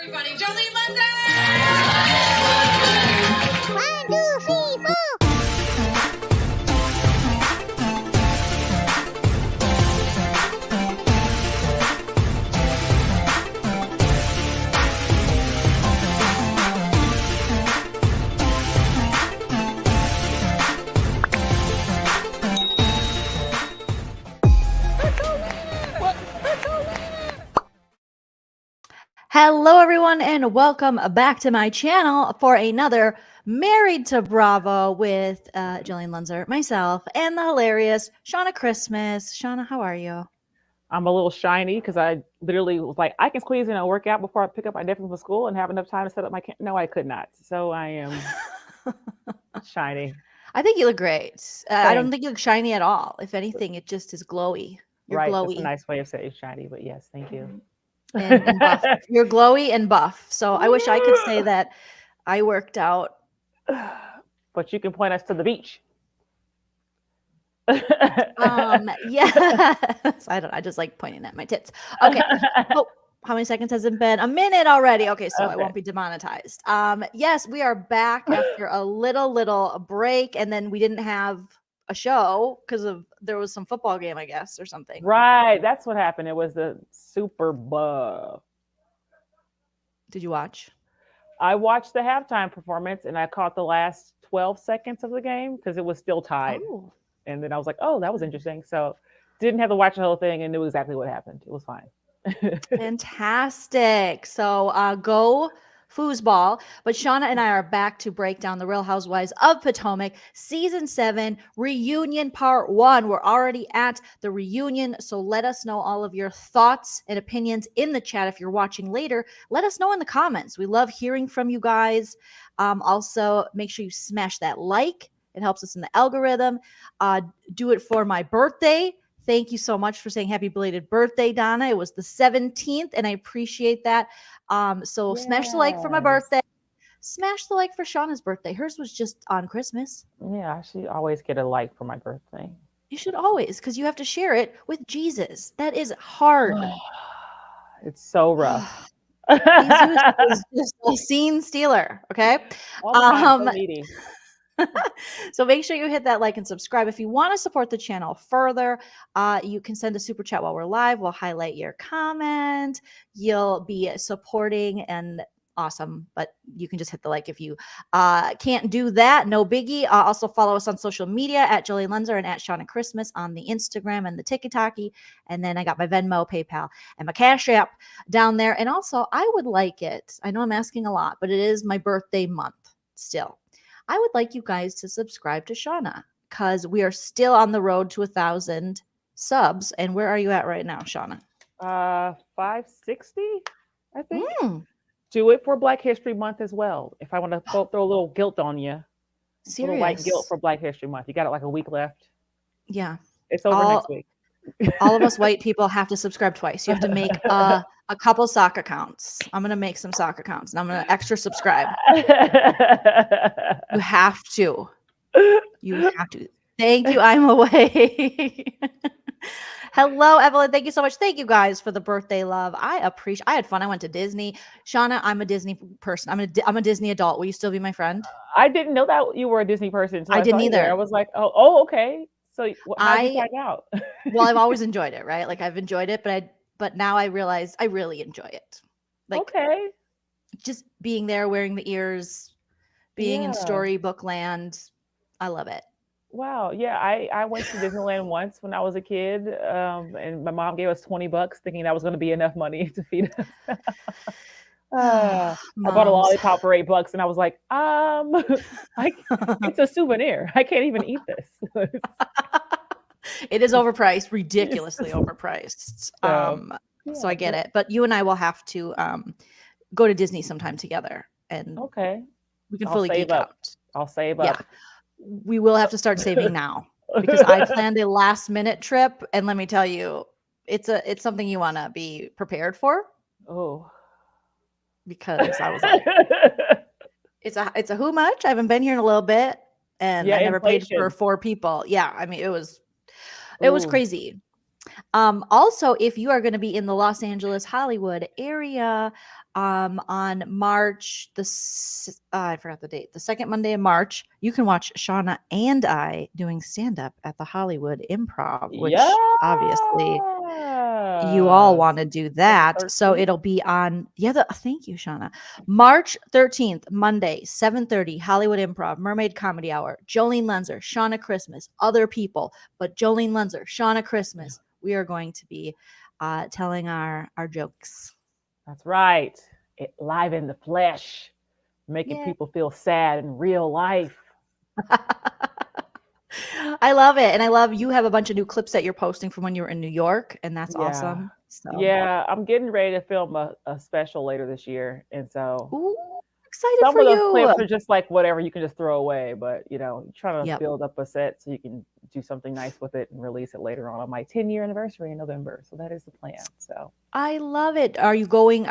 everybody. Joleen Lunzer! 1, 2, 3, 4. Hello, everyone, and welcome back to my channel for another Married to Bravo with Joleen Lunzer, myself, and the hilarious Shauna Christmas. Shauna, how are you? I'm a little shiny because I literally was like, I can squeeze in a workout before I pick up my nephew from school and have enough time to set up my camp. No, I could not. So I am shiny. I think you look great. I don't think you look shiny at all. If anything, it just is glowy. You're right. glowy. That's a nice way of saying shiny, but yes, thank you. And buff. You're glowy and buff. So I wish I could say that I worked out. But you can point us to the beach. Yes. I just like pointing at my tits. Okay. Oh, how many seconds has it been? A minute already. Okay, so I won't be demonetized. Yes, we are back after a little break, and then we didn't have a show because there was some football game, I guess, or something. Right. That's what happened. It was the Super Bowl. Did you watch? I watched the halftime performance and I caught the last 12 seconds of the game because it was still tied. Oh. And then I was like, oh, that was interesting. So didn't have to watch the whole thing and knew exactly what happened. It was fine. Fantastic. So go foosball. But Shauna and I are back to break down the Real Housewives of Potomac season 7 reunion part 1. We're already at the reunion. So let us know all of your thoughts and opinions in the chat. If you're watching later, let us know in the comments. We love hearing from you guys. Also, make sure you smash that like. It helps us in the algorithm. Do it for my birthday. Thank you so much for saying happy belated birthday, Donna. It was the 17th, and I appreciate that. So smash the like for my birthday. Smash the like for Shauna's birthday. Hers was just on Christmas. Yeah, I should always get a like for my birthday. You should always, because you have to share it with Jesus. That is hard. It's so rough. Jesus is just a scene stealer, okay? All the time, so needy. So make sure you hit that like and subscribe. If you want to support the channel further, you can send a super chat while we're live. We'll highlight your comment. You'll be supporting and awesome, but you can just hit the like if you can't do that. No biggie. Also follow us on social media at Joleen Lunzer and at Shauna Christmas on the Instagram and the TikTok. And then I got my Venmo, PayPal, and my Cash App down there. And also, I would like it. I know I'm asking a lot, but it is my birthday month still. I would like you guys to subscribe to Shauna because we are still on the road to 1,000 subs. And where are you at right now, Shauna? 560, I think. Do it for Black History Month as well. If I want to throw a little guilt on you. Serious? A little white guilt for Black History Month. You got like a week left. Yeah. It's over next week. All of us white people have to subscribe twice. You have to make a couple sock accounts. I'm going to make some sock accounts and I'm going to extra subscribe. You have to. You have to. Thank you. I'm away. Hello, Evelyn. Thank you so much. Thank you guys for the birthday love. I had fun. I went to Disney. Shauna, I'm a Disney person. I'm a Disney adult. Will you still be my friend? I didn't know that you were a Disney person. So I didn't either. I was like, oh, okay. So how did you find out? Well, I've always enjoyed it, right? Like I've enjoyed it, but now I realize I really enjoy it. Like, okay. Just being there, wearing the ears, being in storybook land. I love it. Wow. Yeah. I went to Disneyland once when I was a kid. And my mom gave us $20 thinking that was going to be enough money to feed us. I bought a lollipop for $8 and I was like, it's a souvenir. I can't even eat this. It is overpriced, ridiculously overpriced. So I get it. But you and I will have to go to Disney sometime together, and we can fully geek out. I'll save up. Yeah, we will have to start saving now because I planned a last-minute trip, and let me tell you, it's something you want to be prepared for. Oh. Because I was like, it's a who much? I haven't been here in a little bit, and I never paid for 4 people. Yeah, I mean it was crazy. Also, if you are going to be in the Los Angeles, Hollywood area on March I forgot the date, the second Monday of March, you can watch Shauna and I doing stand up at the Hollywood Improv, which obviously you all want to do that. So it'll be on thank you, Shauna. March 13th, Monday, 7:30, Hollywood Improv, Mermaid Comedy Hour, Joleen Lunzer, Shauna Christmas, other people, but Joleen Lunzer, Shauna Christmas. We are going to be telling our jokes. That's right. Live in the flesh, making people feel sad in real life. I love it. And I love you have a bunch of new clips that you're posting from when you were in New York, and that's awesome. So yeah, I'm getting ready to film a special later this year. And so excited some for of those you. clips are just like whatever you can just throw away, but trying to build up a set so you can do something nice with it and release it later on my 10-year anniversary in November. So that is the plan. So I love it. Are you going,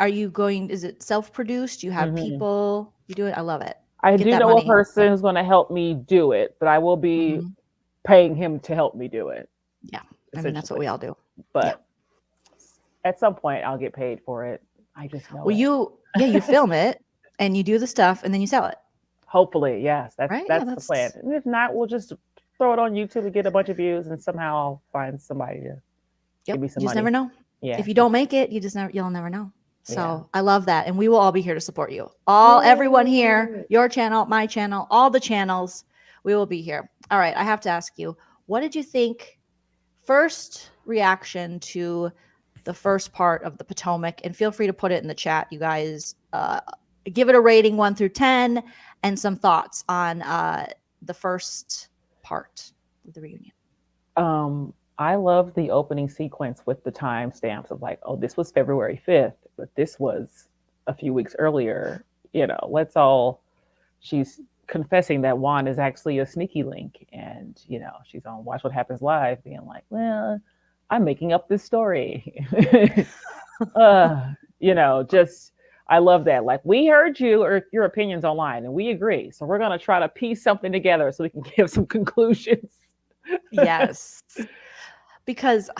is it self-produced? You have people, you do it? I love it. I do know a person who's going to help me do it, but I will be paying him to help me do it. Yeah. I mean, that's what we all do. But at some point I'll get paid for it. I just know you film it and you do the stuff and then you sell it. Hopefully, yes. That's the plan. And if not, we'll just throw it on YouTube and get a bunch of views, and somehow I'll find somebody to give me some money. You just never know. Yeah. If you don't make it, you'll never know. So I love that. And we will all be here to support you. Everyone here, your channel, my channel, all the channels, we will be here. All right. I have to ask you, what did you think? First reaction to the first part of the Potomac, and feel free to put it in the chat, you guys. Give it a rating 1 through 10 and some thoughts on the first part of the reunion. I love the opening sequence with the timestamps of like, oh, this was February 5th, but this was a few weeks earlier. She's confessing that Juan is actually a sneaky link, and she's on Watch What Happens Live being like, well, I'm making up this story. I love that. Like, we heard you or your opinions online and we agree. So we're going to try to piece something together so we can give some conclusions. Yes. Because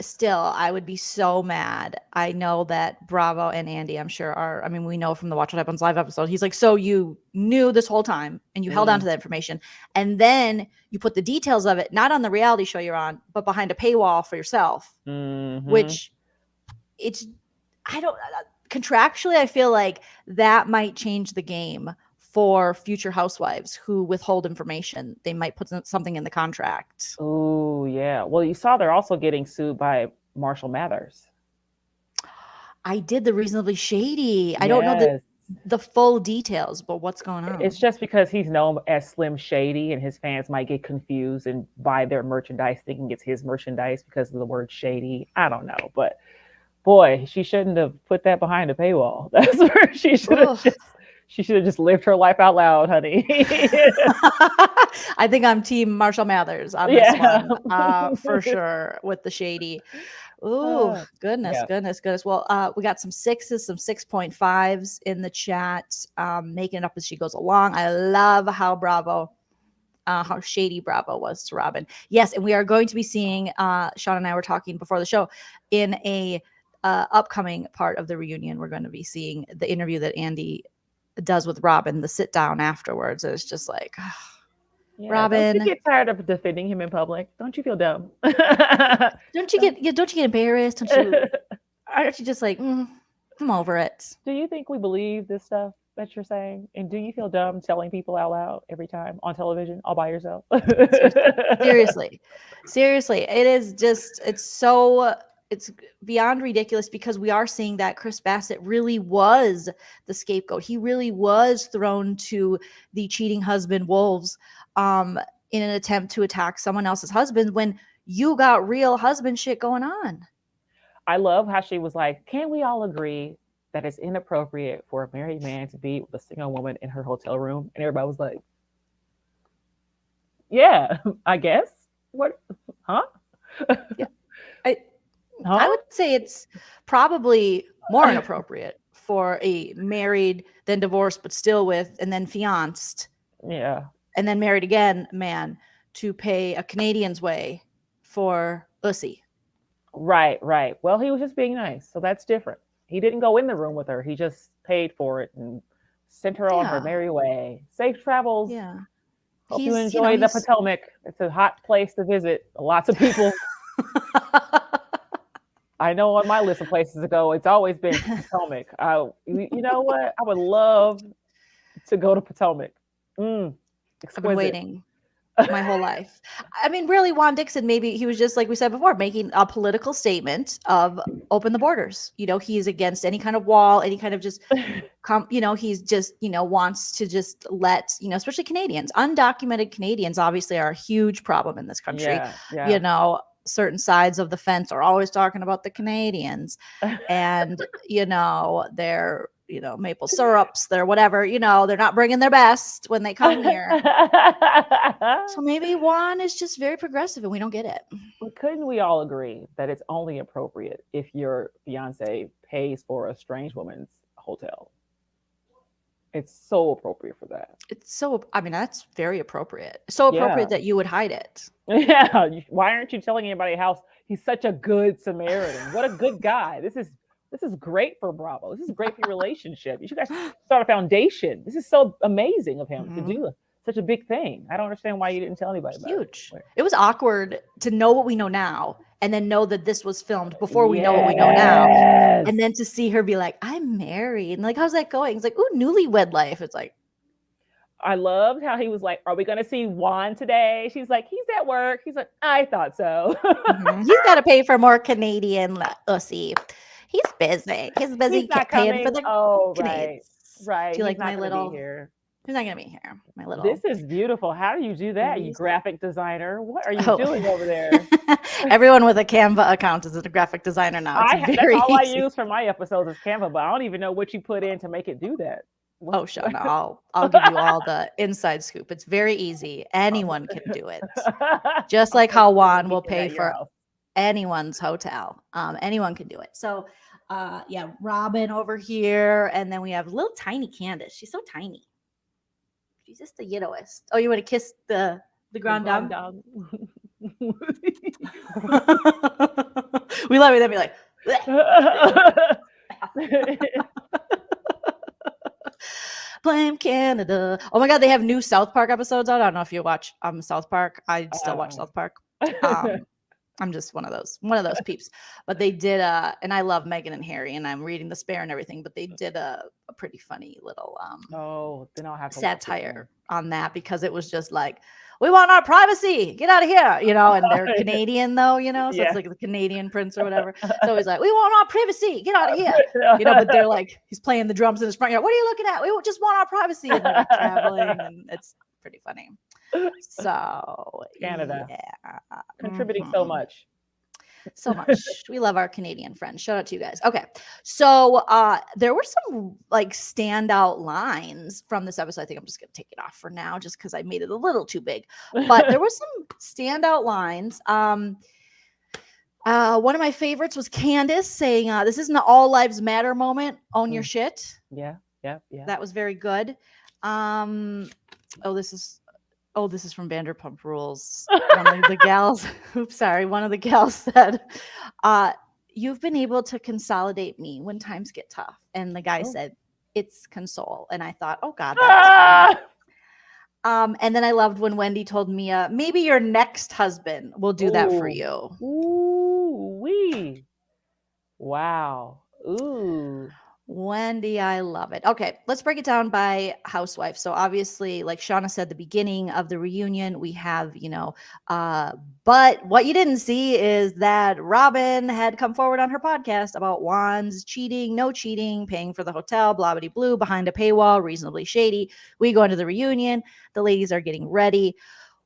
still, I would be so mad. I know that Bravo and Andy, I'm sure we know from the Watch What Happens Live episode, he's like, so you knew this whole time and you held on to that information. And then you put the details of it, not on the reality show you're on, but behind a paywall for yourself, which contractually, I feel like that might change the game for future housewives who withhold information. They might put something in the contract. Oh, yeah. Well, you saw they're also getting sued by Marshall Mathers. I did the Reasonably Shady. I don't know the full details, but what's going on? It's just because he's known as Slim Shady, and his fans might get confused and buy their merchandise thinking it's his merchandise because of the word shady. I don't know, but boy, she shouldn't have put that behind a paywall. That's where she should have just lived her life out loud, honey. I think I'm team Marshall Mathers on this one, for sure, with the shady. Ooh, goodness. Well, we got some 6s, some 6.5s in the chat, making it up as she goes along. I love how shady Bravo was to Robin. Yes, and we are going to be seeing, Sean and I were talking before the show, in a upcoming part of the reunion, we're going to be seeing the interview that Andy does with Robin, the sit down afterwards. It's just like, Robin, don't you get tired of defending him in public? Don't you feel dumb? Don't you get embarrassed? Aren't you just like, I'm over it? Do you think we believe this stuff that you're saying? And do you feel dumb telling people out loud every time on television all by yourself? Seriously. It is just, it's beyond ridiculous, because we are seeing that Chris Bassett really was the scapegoat. He really was thrown to the cheating husband wolves in an attempt to attack someone else's husband when you got real husband shit going on. I love how she was like, can't we all agree that it's inappropriate for a married man to be with a single woman in her hotel room? And everybody was like, yeah, I guess. What? Huh? Yeah. I would say it's probably more inappropriate for a married, then divorced, but still with, and then fianced. Yeah. And then married again man to pay a Canadian's way for Ussy. Right, right. Well, he was just being nice, so that's different. He didn't go in the room with her. He just paid for it and sent her on her Yeah. merry way. Safe travels. Yeah. Hope you He's, enjoy the he's Potomac. It's a hot place to visit. Lots of people. I know on my list of places to go, it's always been Potomac. You know what? I would love to go to Potomac. Mm, I've been exquisite. waiting my whole life. I mean, really, Juan Dixon, maybe he was just like we said before, making a political statement of open the borders. He's against any kind of wall, any kind of just he's just, wants to just let, especially Canadians, undocumented Canadians obviously are a huge problem in this country. Yeah, You yeah. know, certain sides of the fence are always talking about the Canadians and, they're, maple syrups, they're whatever, they're not bringing their best when they come here. So maybe Juan is just very progressive and we don't get it. But couldn't we all agree that it's only appropriate if your fiance pays for a strange woman's hotel? It's so appropriate for that. I mean, that's very appropriate. So Yeah. appropriate that you would hide it. Yeah. Why aren't you telling anybody else he's such a good Samaritan? What a good guy. This is great for Bravo. This is great for your relationship. You should guys start a foundation. This is so amazing of him to do such a big thing. I don't understand why you didn't tell anybody about Huge. it. It was awkward to know what we know now and then know that this was filmed before we know what we know now. And then to see her be like, I'm married. And like, how's that going? It's like, ooh, newlywed life. It's like, I loved how he was like, are we going to see Juan today? She's like, he's at work. He's like, I thought so. He's got to pay for more Canadian ussy. He's busy. He's busy He's not paying for coming. the Oh, Canadians. right. Do you He's like not my going to little? be here. He's not going to be here. My little. This is beautiful. How do you do that, you graphic designer? What are you doing over there? Everyone with a Canva account is a graphic designer now. It's That's very all I easy. use for my episodes is Canva, but I don't even know what you put in to make it do that. Oh, Shauna, I'll give you all the inside scoop. It's very easy. Anyone can do it. Just like how Juan will pay for anyone's hotel. Anyone can do it. So, yeah, Robin over here, and then we have little tiny Candace. She's so tiny. She's just the yiddowest. Oh, you want to kiss the ground dog? We love it. Then be like, blame Canada. Oh my God, they have new South Park episodes out. I don't know if you watch South Park. I still watch South Park. I'm just one of those peeps. But they did and I love Meghan and Harry, and I'm reading The Spare and everything. But they did a pretty funny little then I'll have to satire on that, because it was just like, we want our privacy, get out of here, and they're Canadian though, so it's like the Canadian prince or whatever. So he's like, we want our privacy, get out of here, but they're like, he's playing the drums in his front yard. What are you looking at? We just want our privacy. And they're like traveling, and it's pretty funny. So Canada, yeah, contributing so much. We love our Canadian friends. Shout out to you guys. Okay, so there were some like standout lines from this episode. I think I'm just gonna take it off for now, just because I made it a little too big. But there were some standout lines. One of my favorites was Candace saying, "This isn't an all lives matter moment. Own your shit." Yeah. That was very good. This is from Vanderpump Rules. One of the gals, one of the gals said, you've been able to consolidate me when times get tough. And the guy said, it's console. And I thought, oh God, that's and then I loved when Wendy told Mia, maybe your next husband will do that for you. Ooh, wee. Wow. Ooh. Wendy, I love it. Okay, let's break it down by housewife. So obviously, like Shauna said, the beginning of the reunion, we have, but what you didn't see is that Robin had come forward on her podcast about Juan's cheating, no cheating, paying for the hotel, blah, blah, blue, behind a paywall, reasonably shady. We go into the reunion. The ladies are getting ready.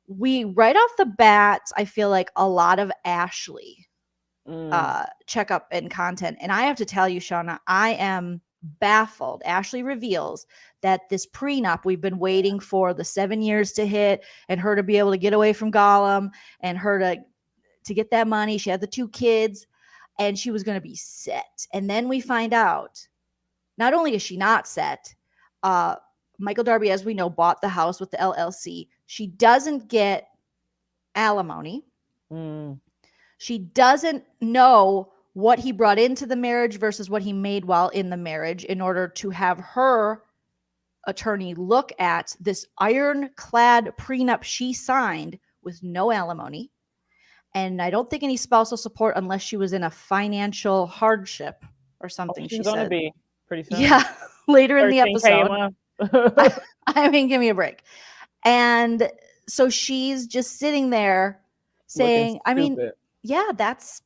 Right off the bat, I feel like a lot of Ashley checkup and content. And I have to tell you, Shauna, I am baffled. Ashley reveals that this prenup we've been waiting for the 7 years to hit, and her to be able to get away from Gollum, and her to get that money. She had the 2 kids, and she was going to be set. And then we find out, not only is she not set, Michael Darby, as we know, bought the house with the LLC. She doesn't get alimony. She doesn't know what he brought into the marriage versus what he made while in the marriage in order to have her attorney look at this ironclad prenup she signed with no alimony. And I don't think any spousal support unless she was in a financial hardship or something. She's She going to said, be pretty soon. yeah, later in the 13K a episode. month. I mean, give me a break. And so she's just sitting there saying, I mean, yeah, that's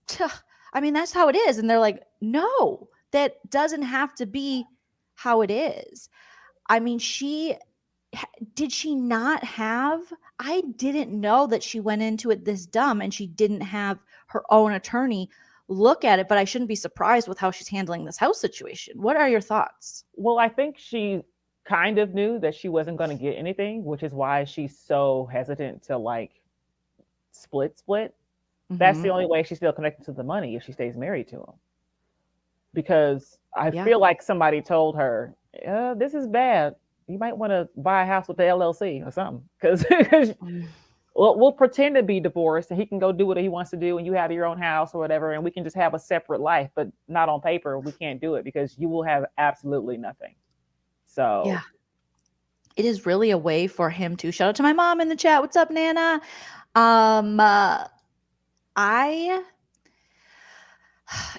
how it is. And they're like, no, that doesn't have to be how it is. I mean, did she not have, I didn't know that she went into it this dumb and she didn't have her own attorney look at it, but I shouldn't be surprised with how she's handling this house situation. What are your thoughts? Well, I think she kind of knew that she wasn't going to get anything, which is why she's so hesitant to like split. That's the only way she's still connected to the money if she stays married to him. Because I feel like somebody told her, this is bad. You might want to buy a house with the LLC or something. Because we'll pretend to be divorced and he can go do what he wants to do and you have your own house or whatever and we can just have a separate life, but not on paper. We can't do it because you will have absolutely nothing. So yeah, it is really a way for him to, shout out to my mom in the chat. What's up, Nana?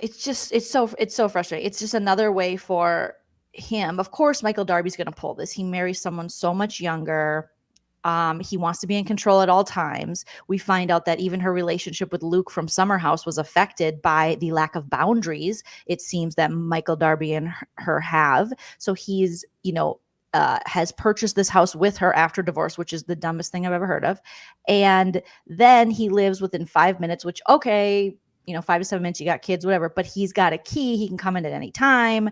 It's so frustrating. It's just another way for him. Of course, Michael Darby's going to pull this. He marries someone so much younger. He wants to be in control at all times. We find out that even her relationship with Luke from Summer House was affected by the lack of boundaries, it seems, that Michael Darby and her have. So he's, has purchased this house with her after divorce, which is the dumbest thing I've ever heard of. And then he lives within 5 minutes, which, okay, 5 to 7 minutes, you got kids, whatever, but he's got a key. He can come in at any time.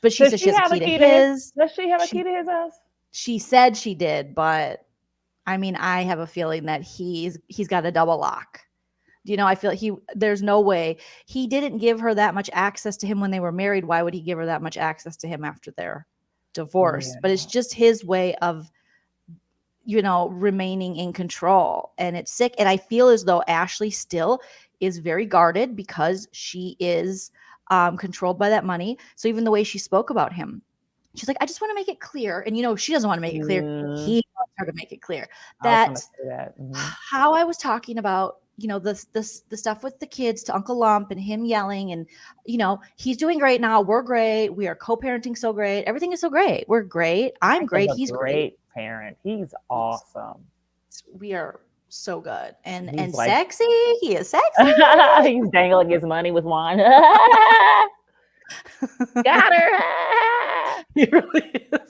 But she says she has a key to his. Does she have a key to his house? She said she did, but I mean, I have a feeling that he's got a double lock. I feel there's no way. He didn't give her that much access to him when they were married. Why would he give her that much access to him after their divorce? But it's just his way of, remaining in control. And it's sick. And I feel as though Ashley still is very guarded because she is controlled by that money. So even the way she spoke about him, she's like, I just want to make it clear. And she doesn't want to make it clear. He wants her to make it clear that, how I was talking about, the stuff with the kids to Uncle Lump and him yelling and, he's doing great now. We're great. We are co-parenting so great. Everything is so great. We're great. I'm great. He's great parent. He's awesome. We are so good and sexy. He is sexy. He's dangling his money with wine. Got her. He really is.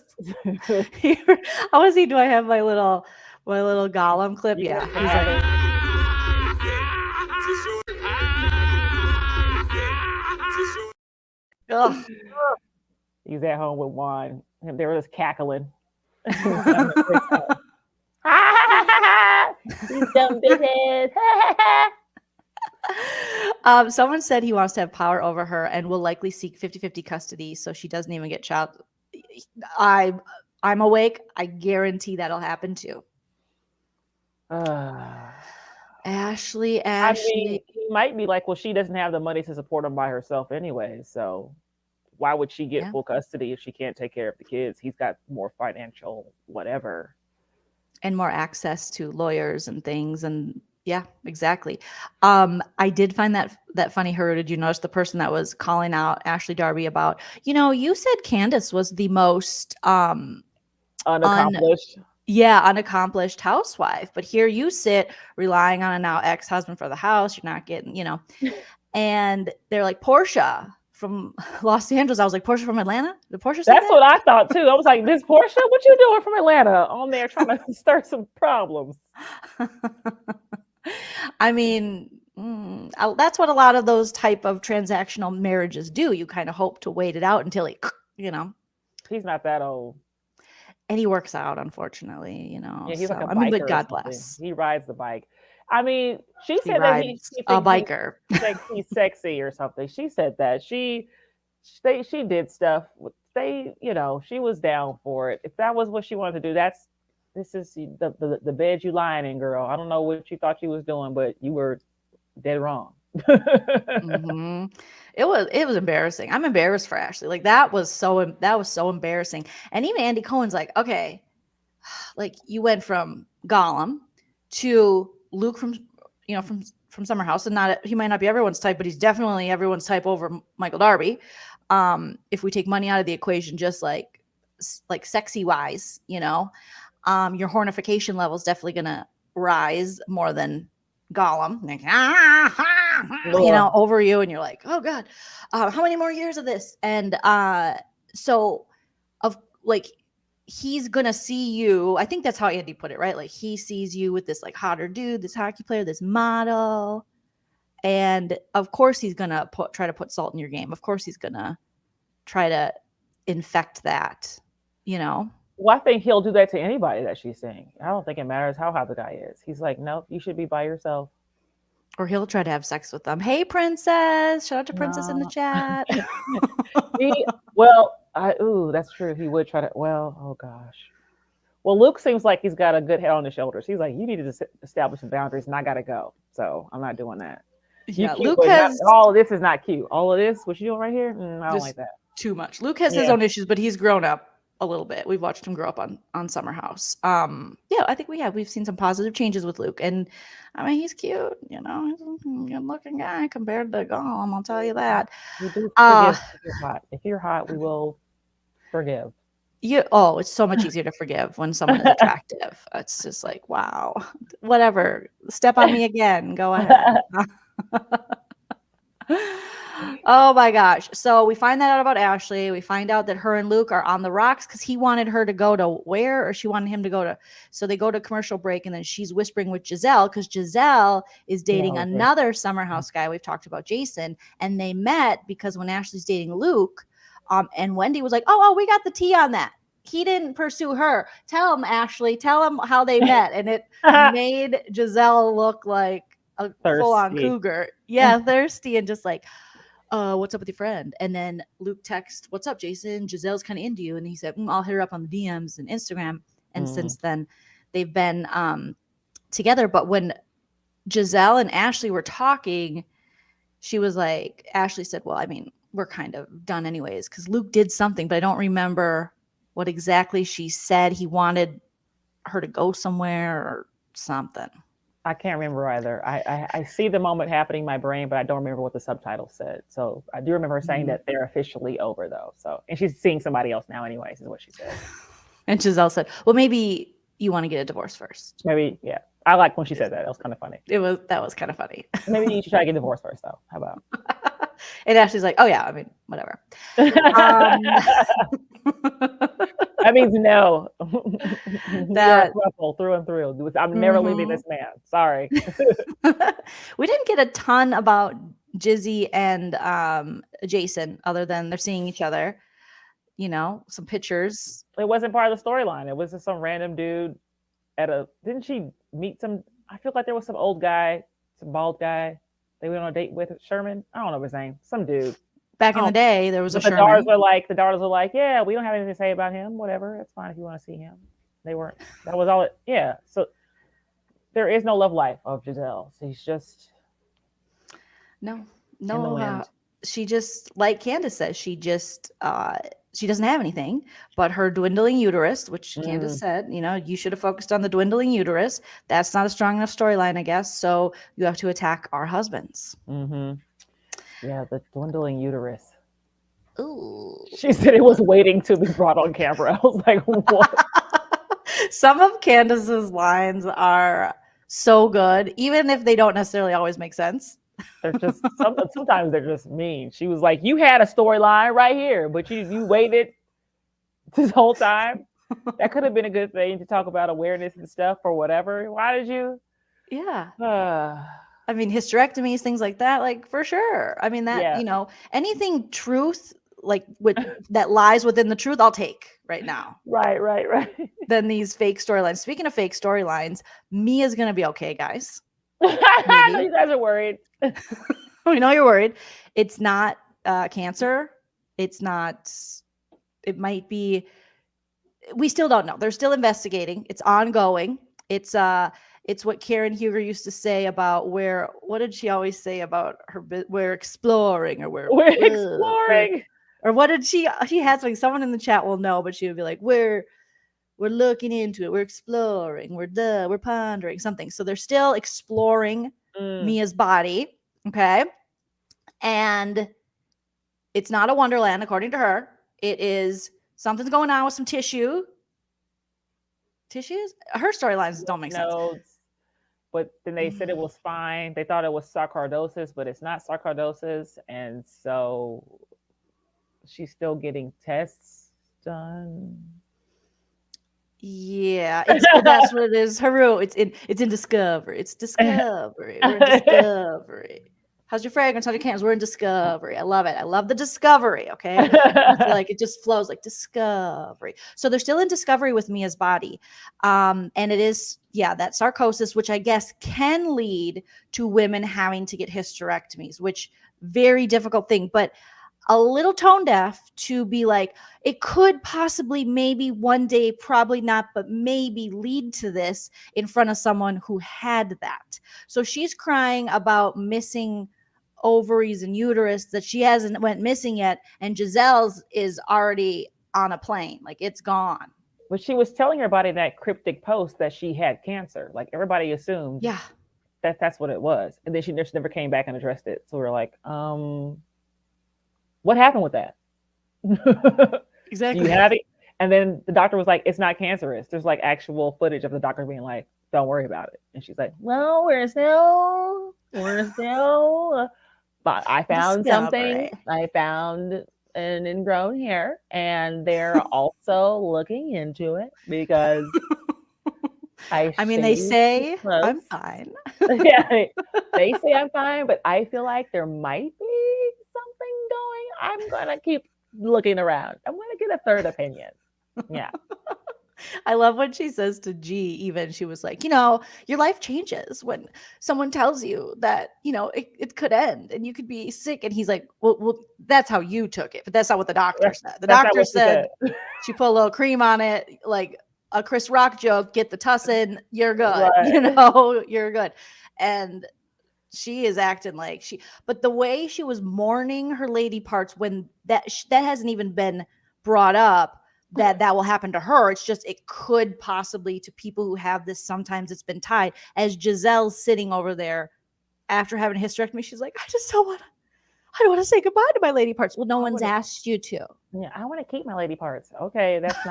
I want to see. Do I have my little Gollum clip? Yeah. He's like, he's at home with wine. They were just cackling. These dumb bitches. Someone said he wants to have power over her and will likely seek 50-50 custody so she doesn't even get child. I'm awake. I guarantee that'll happen too. Ashley. I mean, he might be like, well, she doesn't have the money to support him by herself anyway. So why would she get full custody if she can't take care of the kids? He's got more financial whatever. And more access to lawyers and things. And yeah, exactly. I did find that funny. Did you notice the person that was calling out Ashley Darby about, you said Candace was the most unaccomplished. Unaccomplished housewife. But here you sit relying on a now ex-husband for the house. You're not getting, and they're like, Portia from Los Angeles. I was like, Portia from Atlanta? Did Portia say That's what I thought too. I was like, this Portia, what you doing from Atlanta on there trying to stir some problems? I mean, that's what a lot of those type of transactional marriages do. You kind of hope to wait it out until He's not that old. And he works out, unfortunately, Yeah, he's like a biker. but God bless. He rides the bike. I mean, she said that he's a biker. He's sexy or something. She said that she did stuff. She was down for it. If that was what she wanted to do, this is the bed you lying in, girl. I don't know what you thought you was doing, but you were dead wrong. Mm-hmm. It was embarrassing. I'm embarrassed for Ashley. Like that was so embarrassing. And even Andy Cohen's like, okay, like you went from Gollum to Luke from Summer House, and he might not be everyone's type, but he's definitely everyone's type over Michael Darby. If we take money out of the equation, just like sexy wise, your hornification level is definitely gonna rise more than Gollum, like, over you, and you're like, oh god, how many more years of this? And so of like he's gonna see you. I think that's how Andy put it, right? Like he sees you with this like hotter dude, this hockey player, this model, and of course he's gonna try to put salt in your game. Of course he's gonna try to infect that, Well, I think he'll do that to anybody that she's seeing. I don't think it matters how hot the guy is. He's like, nope, you should be by yourself. Or he'll try to have sex with them. Hey, Princess! Shout out to Princess in the chat. That's true. He would try to. Well, oh gosh. Well, Luke seems like he's got a good head on his shoulders. He's like, you need to establish some boundaries, and I gotta go. So I'm not doing that. Yeah, Luke has all of this is not cute. All of this, what you doing right here? I don't like that. Too much. Luke has his own issues, but he's grown up a little bit. We've watched him grow up on Summer House. I think we've seen some positive changes with Luke, and I mean he's cute. He's a good-looking guy compared to Gollum. I'll tell you that. We do forgive if you're hot. If you're hot, we will forgive. It's so much easier to forgive when someone is attractive. It's just like, wow, whatever. Step on me again. Go ahead. Oh my gosh. So we find that out about Ashley. We find out that her and Luke are on the rocks because he wanted her to go to where, or she wanted him to go to. So they go to commercial break, and then she's whispering with Giselle because Giselle is dating another Summer House guy. We've talked about Jason, and they met because when Ashley's dating Luke, and Wendy was like, oh, we got the tea on that. He didn't pursue her. Tell him, Ashley. Tell him how they met. And it made Giselle look like a full-on cougar. Yeah, thirsty and just like, what's up with your friend? And then Luke texts, what's up, Jason? Giselle's kind of into you. And he said, I'll hit her up on the DMs and Instagram. And since then, they've been together. But when Giselle and Ashley were talking, she was like, Ashley said, well, I mean, we're kind of done anyways because Luke did something, but I don't remember what exactly she said. He wanted her to go somewhere or something. I can't remember either. I see the moment happening in my brain, but I don't remember what the subtitle said. So I do remember her saying that they're officially over, though. So, and she's seeing somebody else now, anyways, is what she said. And Giselle said, "Well, maybe you want to get a divorce first." Maybe, yeah. I like when she said that. That was kind of funny. That was kind of funny. Maybe you should try to get divorced first, though. How about? And Ashley's like, "Oh yeah, I mean, whatever." That means no. That through and through. I'm never leaving this man. Sorry. We didn't get a ton about Jizzy and Jason, other than they're seeing each other. Some pictures. It wasn't part of the storyline. It was just some random dude didn't she meet some? I feel like there was some old guy, some bald guy. They went on a date with Sherman. I don't know his name. Some dude. Back in the day, there was a Sherman. The daughters were like, yeah, we don't have anything to say about him. Whatever. It's fine if you want to see him. They weren't. That was all. Yeah. So there is no love life of Giselle. She's just. No. She just, like Candace says, she just, she doesn't have anything but her dwindling uterus, which Candace said, you should have focused on the dwindling uterus. That's not a strong enough storyline, I guess. So you have to attack our husbands. Mm-hmm. Yeah, the dwindling uterus. Ooh. She said it was waiting to be brought on camera. I was like, what? Some of Candace's lines are so good, even if they don't necessarily always make sense. They're just sometimes they're just mean. She was like, you had a storyline right here, but you waited this whole time. That could have been a good thing to talk about awareness and stuff or whatever. Why did you? Yeah. I mean, hysterectomies, things like that, like for sure. I mean, anything truth, like that lies within the truth, I'll take right now. Right. Than these fake storylines. Speaking of fake storylines, Mia's going to be okay, guys. You guys are worried. We know you're worried. It's not cancer. It might be, we still don't know. They're still investigating. It's ongoing. It's It's what Karen Huger used to say about what did she always say about we're exploring, or we're exploring. Or what did she had something, someone in the chat will know, but she would be like, we're looking into it, we're exploring, we're pondering something. So they're still exploring Mia's body. Okay. And it's not a wonderland, according to her. It is something's going on with some tissues. Her storylines don't make sense. But then they said it was fine. They thought it was sarcoidosis, but it's not sarcoidosis. And so she's still getting tests done. Yeah, that's what it is. Haru, it's in discovery. It's discovery. We're in discovery. How's your fragrance? How's your candles? We're in discovery. I love it. I love the discovery. Okay. I feel like it just flows like discovery. So they're still in discovery with Mia's body. And it is, that sarcosis, which I guess can lead to women having to get hysterectomies, which very difficult thing, but a little tone deaf to be like, it could possibly, maybe one day, probably not, but maybe lead to this in front of someone who had that. So she's crying about missing ovaries and uterus that she hasn't went missing yet. And Giselle's is already on a plane. Like, it's gone. But she was telling her body that cryptic post that she had cancer. Like, everybody assumed that's what it was. And then she just never came back and addressed it. So we're like, what happened with that? Exactly. Do you have it? And then the doctor was like, it's not cancerous. There's like actual footage of the doctor being like, don't worry about it. And she's like, well, we're still, but I found something. I found an ingrown hair, and they're also looking into it because I mean, they say I'm fine. Yeah, they say I'm fine, but I feel like there might be something going. I'm gonna keep looking around. I'm gonna get a third opinion. Yeah. I love when she says to G, even she was like, your life changes when someone tells you that, it could end and you could be sick. And he's like, well, that's how you took it. But that's not what the doctor said. The doctor said she put a little cream on it, like a Chris Rock joke, get the Tussin, you're good. Right. You're good. And she is acting like but the way she was mourning her lady parts, when that hasn't even been brought up, that will happen to her. It's just, it could possibly, to people who have this, sometimes it's been tied. As Giselle's sitting over there after having a hysterectomy, she's like, I don't want to say goodbye to my lady parts. Well, no one's asked you to. Yeah, I want to keep my lady parts. Okay, that's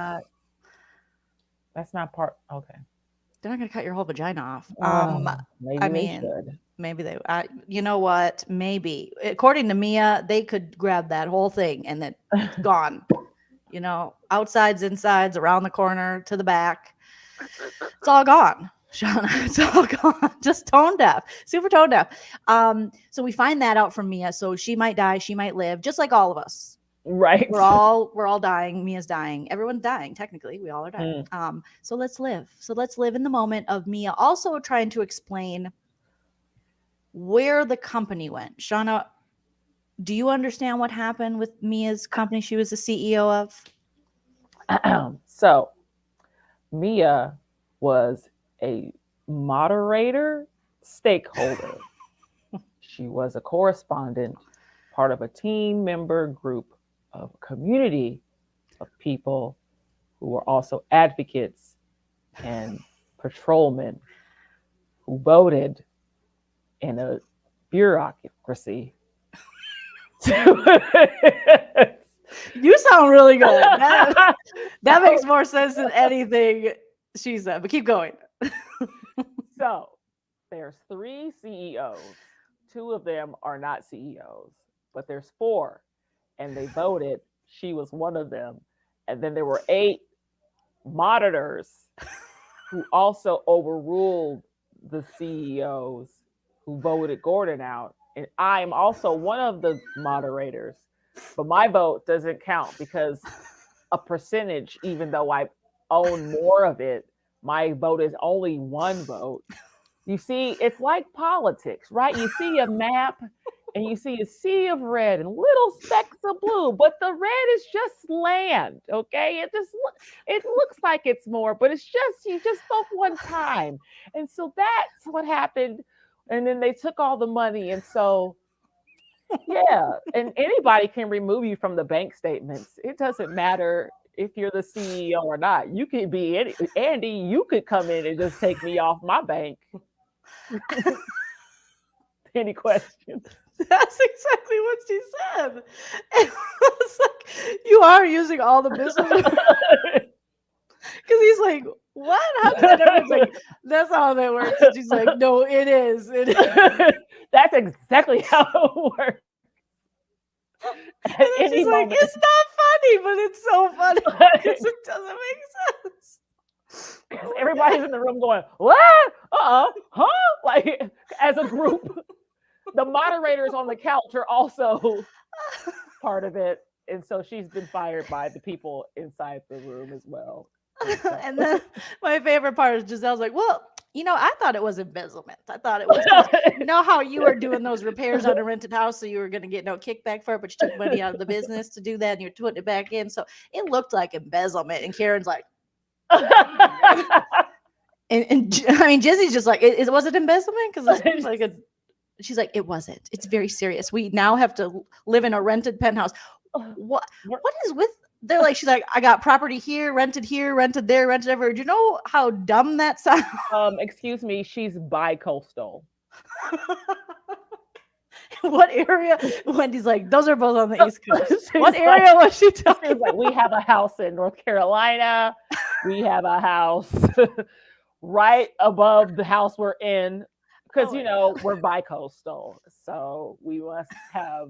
not part. Okay, they're not gonna cut your whole vagina off. Maybe they. You know what? Maybe, according to Mia, they could grab that whole thing and then it's gone. Outsides, insides, around the corner, to the back. It's all gone, Shauna. It's all gone. Just tone deaf, super tone deaf. So we find that out from Mia. So she might die, she might live, just like all of us. Right. We're all dying. Mia's dying. Everyone's dying. Technically, we all are dying. So let's live. So let's live in the moment of Mia also trying to explain where the company went. Shauna, do you understand what happened with Mia's company she was the CEO of? So Mia was a moderator, stakeholder. She was a correspondent, part of a team member group of a community of people who were also advocates and patrolmen who voted in a bureaucracy. You sound really good. That makes more sense than anything she said, but keep going. So there's 3 CEOs. 2 of them are not CEOs, but there's 4, and they voted. She was one of them. And then there were 8 monitors who also overruled the CEOs who voted Gordon out. And I'm also one of the moderators, but my vote doesn't count because a percentage, even though I own more of it, my vote is only 1 vote. You see, it's like politics, right? You see a map and you see a sea of red and little specks of blue, but the red is just land, okay? It looks like it's more, but it's just you just spoke one time. And so that's what happened. And then they took all the money. And so yeah, and anybody can remove you from the bank statements. It doesn't matter if you're the CEO or not. You could be Andy, you could come in and just take me off my bank. Any questions? That's exactly what she said. And it's like, you are using all the business. Because he's like, what? How did that? Everyone's like, that's how that works. And she's like, no, it is. It is. That's exactly how it works. And then she's like, it's not funny, but it's so funny because it doesn't make sense. Everybody's in the room going, what? Huh? Like, as a group. The moderators on the couch are also part of it. And so she's been fired by the people inside the room as well. And then my favorite part is Giselle's like, well, I thought it was embezzlement. I thought it was, how you were doing those repairs on a rented house, so you were going to get no kickback for it, but you took money out of the business to do that, and you're putting it back in. So it looked like embezzlement. And Karen's like, and I mean, Jizzy's just like, was it embezzlement? Because it's like she's like, it wasn't. It's very serious. We now have to live in a rented penthouse. What is with? They're like, she's like, I got property here, rented there, rented everywhere. Do you know how dumb that sounds? Excuse me, she's bi-coastal. What area? Wendy's like, those are both on the East Coast. What area was she talking about? Like, we have a house in North Carolina. We have a house right above the house we're in. Because, we're bi-coastal. So we must have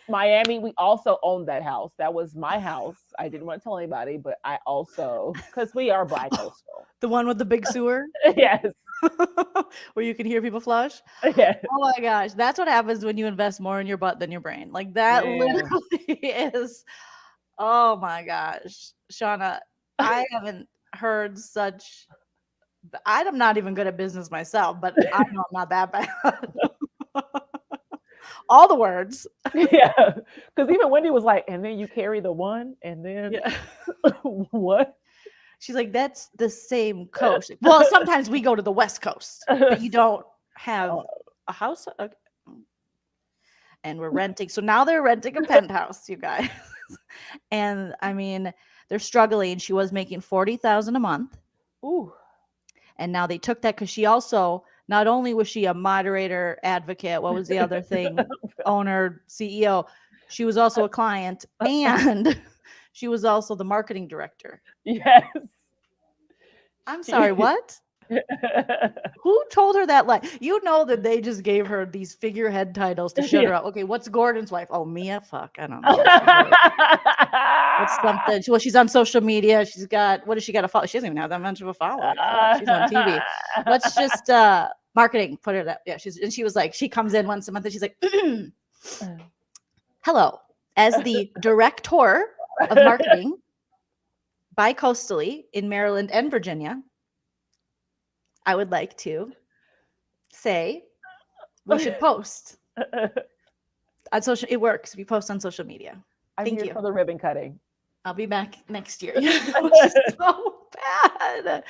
Miami. We also owned that house. That was my house. I didn't want to tell anybody, but I also, because we are bi-coastal. The one with the big sewer? Yes. Where you can hear people flush? Yes. Oh my gosh. That's what happens when you invest more in your butt than your brain. Like that literally is, oh my gosh. Shauna, I haven't heard such... I'm not even good at business myself, but I know I'm not that bad. All the words. Yeah. Because even Wendy was like, and then you carry the one, and then what? She's like, that's the same coast. Well, sometimes we go to the West Coast, but you don't have a house. Okay. And we're renting. So now they're renting a penthouse, you guys. And I mean, they're struggling. She was making $40,000 a month. Ooh. And now they took that because she also, not only was she a moderator, advocate, what was the other thing? Owner, CEO. She was also a client, and she was also the marketing director. Yes. I'm sorry, what? Who told her that? Like, that they just gave her these figurehead titles to shut her up. Okay, what's Gordon's wife? Oh, Mia? Fuck, I don't know. What's something? Well, she's on social media. She's got, what does she got to follow? She doesn't even have that much of a following. She's on TV. Let's just marketing. Put her that. Yeah, she was like, she comes in once a month and she's like, hello, as the director of marketing bi-coastally in Maryland and Virginia, I would like to say we should post on social. It works. We post on social media. Thank you for the ribbon cutting. I'll be back next year. Which is so bad.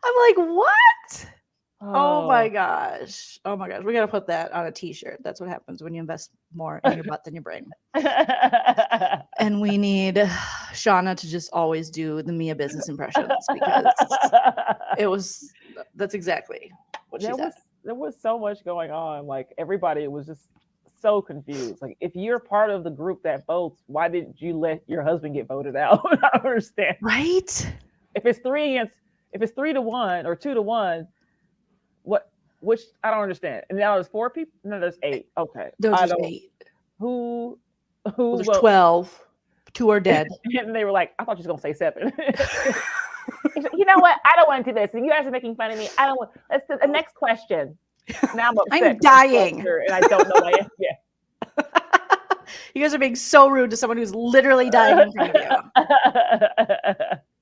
I'm like, what? Oh my gosh. Oh my gosh. We got to put that on a t-shirt. That's what happens when you invest more in your butt than your brain. And we need Shauna to just always do the Mia business impressions, because that's exactly what she said. There was so much going on. Like, everybody was just so confused. Like, if you're part of the group that votes, why didn't you let your husband get voted out? I don't understand. Right? If it's 3-1 or 2-1, which I don't understand. And now there's 4 people? No, there's 8. Okay. There's 8. Who there's 12. 2 are dead. And they were like, I thought you was gonna say 7. You know what? I don't want to do this. And you guys are making fun of me. I don't want. Let's do the next question. Now I'm dying. And I don't know why. Yeah. You guys are being so rude to someone who's literally dying in front of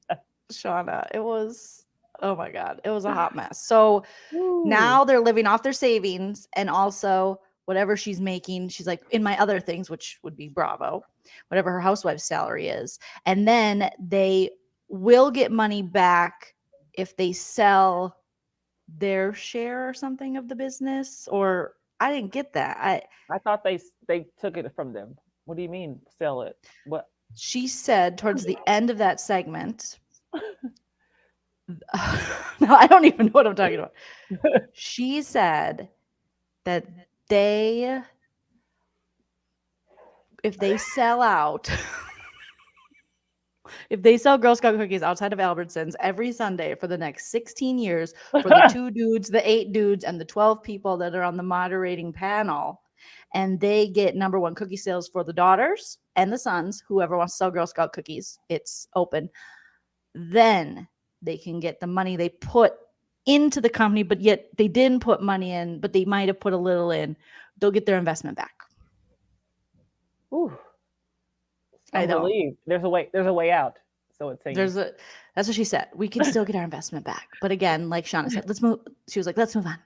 you. Shauna, it was, oh my God, it was a hot mess. So now they're living off their savings, and also whatever she's making, she's like, in my other things, which would be Bravo, whatever her housewife salary is. And then they will get money back if they sell their share or something of the business. Or I didn't get that. I thought they took it from them. What do you mean sell it? What? She said towards the end of that segment, no, I don't even know what I'm talking about. She said that if they sell out, if they sell Girl Scout cookies outside of Albertsons every Sunday for the next 16 years for the 2 dudes, the 8 dudes, and the 12 people that are on the moderating panel, and they get number 1 cookie sales for the daughters and the sons, whoever wants to sell Girl Scout cookies, it's open, then they can get the money they put into the company, but yet they didn't put money in, but they might have put a little in. They'll get their investment back. Ooh. I don't. There's a way out. So it's saying that's what she said. We can still get our investment back. But again, like Shauna said, let's move. She was like, let's move on.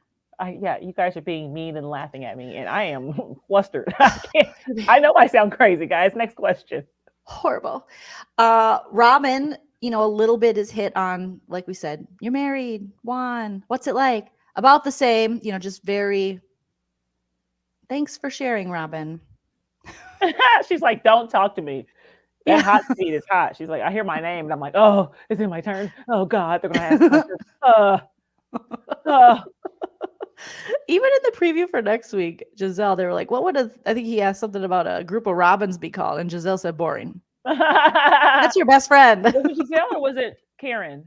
You guys are being mean and laughing at me, and I am flustered. I know I sound crazy, guys. Next question. Horrible. Robin, a little bit is hit on, like we said, you're married, Juan. What's it like? About the same, just very. Thanks for sharing, Robin. She's like, don't talk to me. That hot seat is hot. She's like, I hear my name, and I'm like, oh, is it my turn? Oh God, they're gonna ask questions. Even in the preview for next week, Giselle, they were like, what would I think he asked something about a group of Robins be called, and Giselle said boring. That's your best friend. Was it Giselle or was it Karen?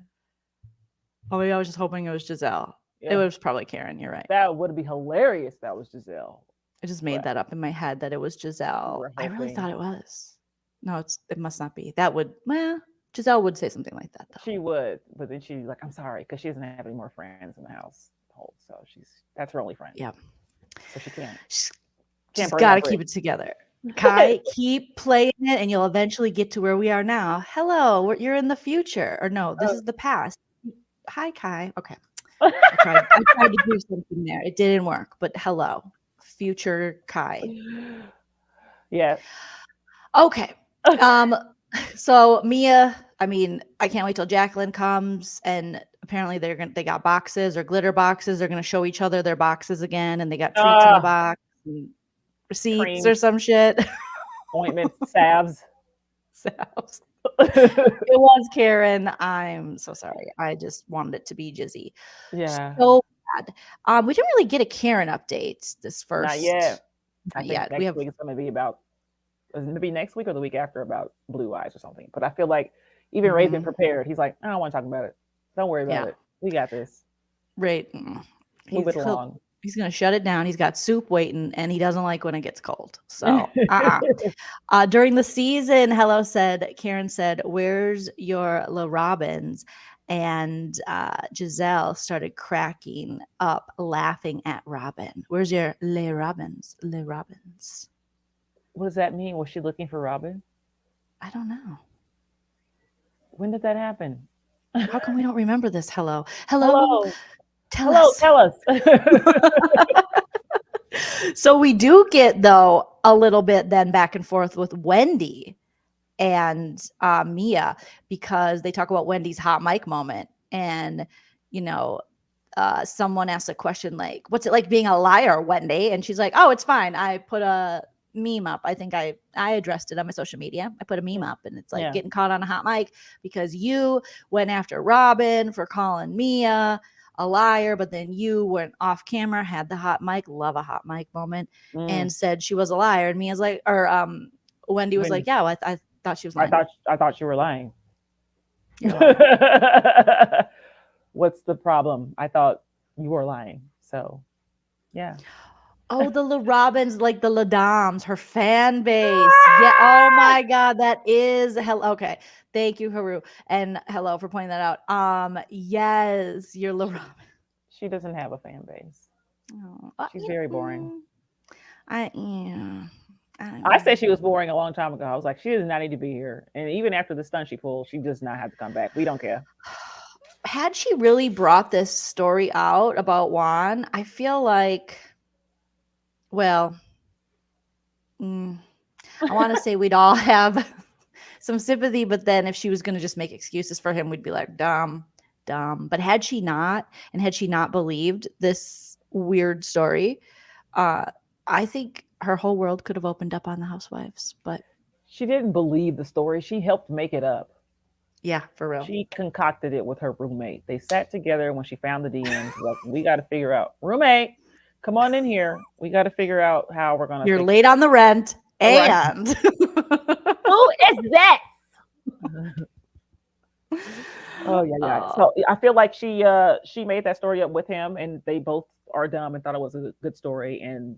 Oh, I was just hoping it was Giselle. Yeah. It was probably Karen. You're right. That would be hilarious. That was Giselle. I just made that up in my head that it was Giselle. I really thought it was. No, it must not be. Giselle would say something like that, though. She would, but then she's like, I'm sorry, because she doesn't have any more friends in the house. So that's her only friend. Yeah. So she can't. She's got to keep it together. Kai, keep playing it, and you'll eventually get to where we are now. Hello, you're in the future. Or no, this is the past. Hi, Kai. Okay. I tried to do something there. It didn't work, but hello. Future Kai. Yeah. Okay. So Mia, I can't wait till Jacqueline comes, and apparently they got boxes or glitter boxes. They're gonna show each other their boxes again, and they got treats in the box, and receipts or some shit. Ointments, salves. It was Karen. I'm so sorry. I just wanted it to be Jizzy. Yeah. So bad. We didn't really get a Karen update this first. Not yet. Not yet. Next week it's going to be about, maybe next week or the week after, about Blue Eyes or something. But I feel like even Ray's been prepared. He's like, I don't want to talk about it. Don't worry about it. We got this. Right. Move it along. He's going to shut it down. He's got soup waiting, and he doesn't like when it gets cold. So during the season, Karen said, where's your Le Robins? And Giselle started cracking up, laughing at Robin. Where's your Le Robins? Le Robins. What does that mean? Was she looking for Robin? I don't know. When did that happen? How come we don't remember this? Hello. Tell us. So we do get, though, a little bit then back and forth with Wendy and Mia, because they talk about Wendy's hot mic moment. And, someone asked a question like, what's it like being a liar, Wendy? And she's like, oh, it's fine. I put a meme up. I think I addressed it on my social media. I put a meme up, and it's like getting caught on a hot mic because you went after Robin for calling Mia a liar, but then you went off camera, had the hot mic, love a hot mic moment, and said she was a liar. And Mia's like, Wendy was like, yeah, well, I thought she was lying. I thought you were lying. You're lying. What's the problem? I thought you were lying. So, yeah. Oh, the La Robins, like the La Dames, her fan base. Yeah. Oh my God, that is hell. Okay. Thank you, Haru. And hello for pointing that out. Yes, you're La Robin. She doesn't have a fan base. Oh, she's very boring. I said she was boring a long time ago. I was like, she does not need to be here. And even after the stunt she pulled, she does not have to come back. We don't care. Had she really brought this story out about Juan, I feel like Well, I want to say we'd all have some sympathy, but then if she was going to just make excuses for him, we'd be like, dumb, dumb. But had she not, and had she not believed this weird story, uh, I think her whole world could have opened up on the Housewives. But She didn't believe the story. She helped make it up. yeah, for real. She concocted it with her roommate. They sat together when she found the DMs. Like, we got to figure out, roommate, come on in here. We got to figure out how we're gonna You're fix late on the rent, it. Right? and Who is that? Oh yeah, yeah. So I feel like she made that story up with him, and they both are dumb and thought it was a good story. And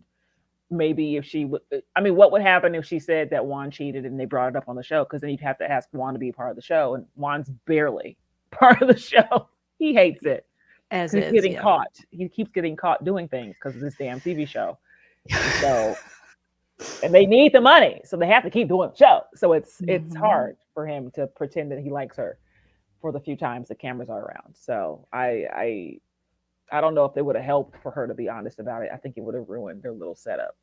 maybe if she would, I mean, what would happen if she said that Juan cheated and they brought it up on the show? Because then you'd have to ask Juan to be a part of the show, and Juan's barely part of the show. He hates it as because is, he's getting yeah. caught. He keeps getting caught doing things because of this damn TV show. So, and they need the money, so they have to keep doing the show. So it's hard for him to pretend that he likes her for the few times the cameras are around. So I don't know if they would have helped for her to be honest about it. I think it would have ruined their little setup.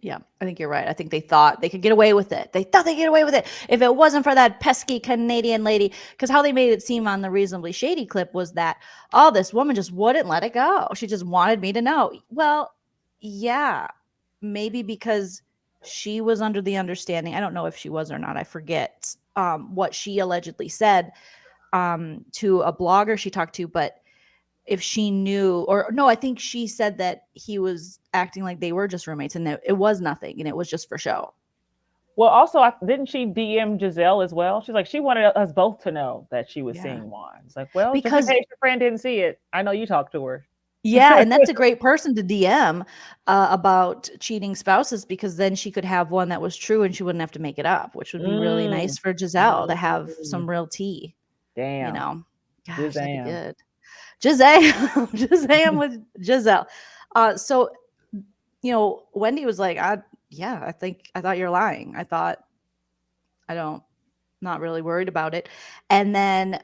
Yeah, I think you're right. I think they thought they could get away with it. They thought they could get away with it if it wasn't for that pesky Canadian lady. Because how they made it seem on the Reasonably Shady clip was that, oh, this woman just wouldn't let it go. She just wanted me to know. Well, yeah, maybe because she was under the understanding. I don't know if she was or not. I forget what she allegedly said to a blogger she talked to, but if she knew, or no, I think she said that he was acting like they were just roommates and that it was nothing and it was just for show. Well, also, didn't she DM Giselle as well? She's like, she wanted us both to know that she was seeing Juan. It's like, well, because just in case your friend didn't see it, I know you talked to her. Yeah, and that's a great person to DM about cheating spouses, because then she could have one that was true and she wouldn't have to make it up, which would be really nice for Giselle to have some real tea. Damn. You know, gosh, that'd be Giselle. good. Giselle with Giselle. So, you know, Wendy was like, I thought you're lying. Not really worried about it. And then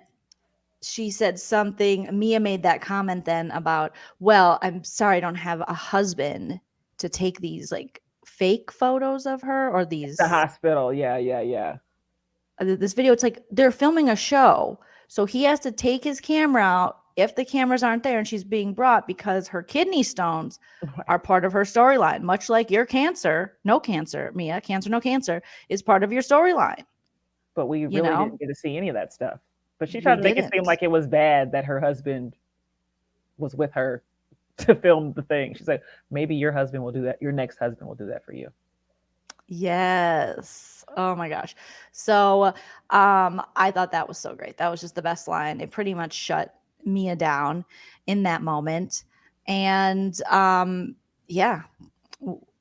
she said something, Mia made that comment then about, well, I'm sorry, I don't have a husband to take these like fake photos of her or these. The hospital. Yeah. This video, it's like they're filming a show. So he has to take his camera out if the cameras aren't there and she's being brought, because her kidney stones are part of her storyline, much like your cancer, no cancer, Mia, cancer, no cancer is part of your storyline. But we really didn't get to see any of that stuff. But she tried to make it seem like it was bad that her husband was with her to film the thing. She's like, maybe your husband will do that. Your next husband will do that for you. Yes. Oh my gosh. So I thought that was so great. That was just the best line. It pretty much shut Mia down in that moment. And yeah,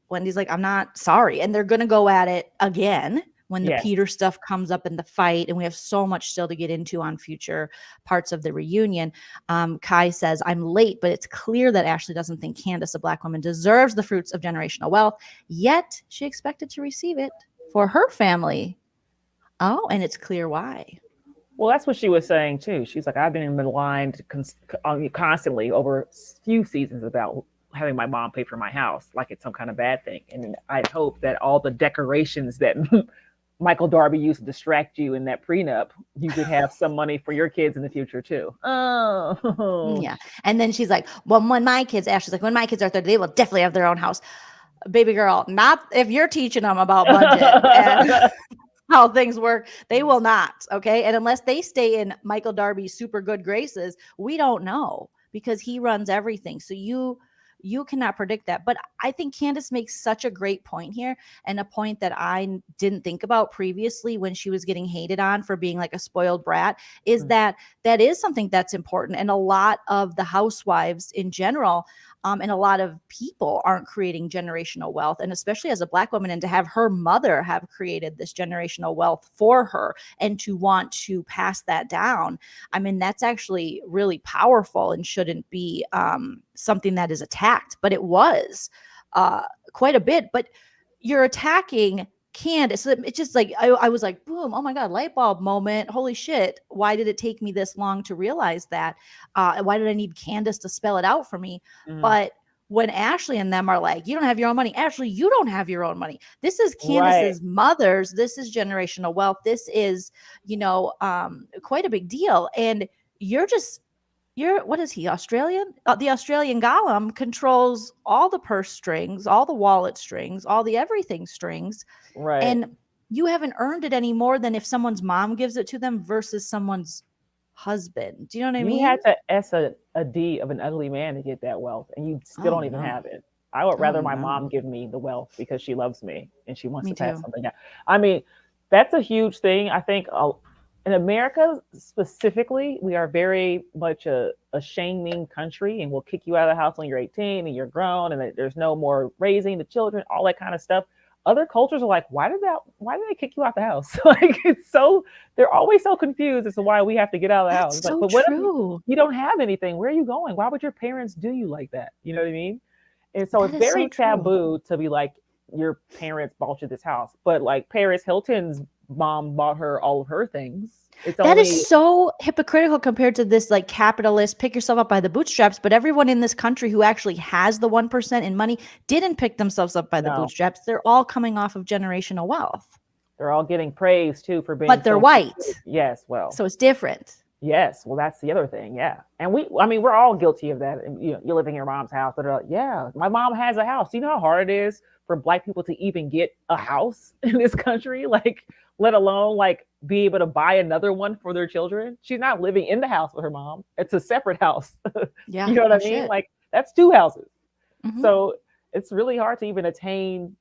Wendy's like, I'm not sorry. And they're going to go at it again when the Peter stuff comes up in the fight. And we have so much still to get into on future parts of the reunion. Kai says, I'm late, but it's clear that Ashley doesn't think Candace, a Black woman, deserves the fruits of generational wealth, yet she expected to receive it for her family. Oh, and it's clear why. Well, that's what she was saying too. She's like, I've been maligned constantly over a few seasons about having my mom pay for my house like it's some kind of bad thing. And I hope that all the decorations that Michael Darby used to distract you in that prenup, you could have some money for your kids in the future too. Oh. Yeah. And then she's like, well, Ashley's like, when my kids are 30, they will definitely have their own house. Baby girl, not if you're teaching them about budget and how things work, they will not. Okay. And unless they stay in Michael Darby's super good graces, we don't know, because he runs everything. So you cannot predict that. But I think Candace makes such a great point here, and a point that I didn't think about previously when she was getting hated on for being like a spoiled brat, is that is something that's important. And a lot of the housewives in general, and a lot of people aren't creating generational wealth, and especially as a Black woman, and to have her mother have created this generational wealth for her and to want to pass that down. I mean, that's actually really powerful and shouldn't be something that is attacked, but it was quite a bit. But you're attacking Candace. So it's just like, I was like, boom, oh my God, light bulb moment. Holy shit. Why did it take me this long to realize that? Why did I need Candace to spell it out for me? But when Ashley and them are like, you don't have your own money. Ashley, you don't have your own money. This is Right. Candace's mother's. This is generational wealth. This is, quite a big deal. And what is he, Australian? The Australian golem controls all the purse strings, all the wallet strings, all the everything strings. Right. And you haven't earned it any more than if someone's mom gives it to them versus someone's husband. Do you know what I You mean? had to S a D of an ugly man to get that wealth, and you still Oh don't even no. have it. I would Oh rather my no. mom give me the wealth because she loves me and she wants Me to pass too. something down. I mean, that's a huge thing. I think in America specifically, we are very much a shaming country, and we'll kick you out of the house when you're 18 and you're grown, and there's no more raising the children, all that kind of stuff. Other cultures are like, why did they kick you out the house? Like, they're always so confused as to why we have to get out of the house. That's It's like, so but what if true. you don't have anything? Where are you going? Why would your parents do you like that? You know what I mean? And so That it's is so very true. taboo to be like, your parents bought you this house. But like Paris Hilton's mom bought her all of her things. It's That is only so hypocritical compared to this like capitalist pick yourself up by the bootstraps. But everyone in this country who actually has the 1% in money didn't pick themselves up by the no, bootstraps. They're all coming off of generational wealth, they're all getting praised too for being but they're so white. yes, well, So it's different. yes, well, that's the other thing. Yeah. And I mean, we're all guilty of that. And, you're living in your mom's house, but like, yeah, my mom has a house. Do you know how hard it is for Black people to even get a house in this country? Like, let alone like be able to buy another one for their children. She's not living in the house with her mom. It's a separate house. Yeah. You know what No I mean? shit. Like, that's two houses. Mm-hmm. So it's really hard to even attain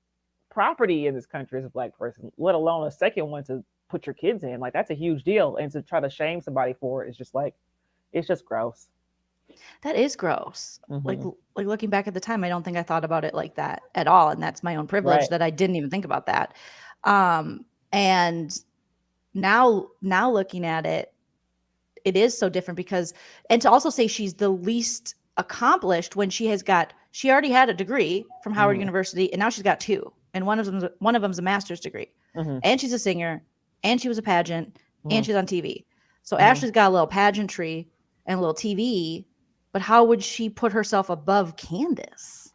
property in this country as a Black person, let alone a second one to put your kids in. Like, that's a huge deal. And to try to shame somebody for it is just like, it's just gross. That is gross. Like Hmm. like looking back at the time, I don't think I thought about it like that at all. And that's my own privilege Right. that I didn't even think about that. And now looking at it, it is so different because, and to also say she's the least accomplished when she already had a degree from Howard Hmm. University, and now she's got two, and one of them's a master's degree, Hmm. and she's a singer, and she was a pageant, and Hmm. she's on TV. So Hmm. Ashley's got a little pageantry and a little TV, but how would she put herself above Candace?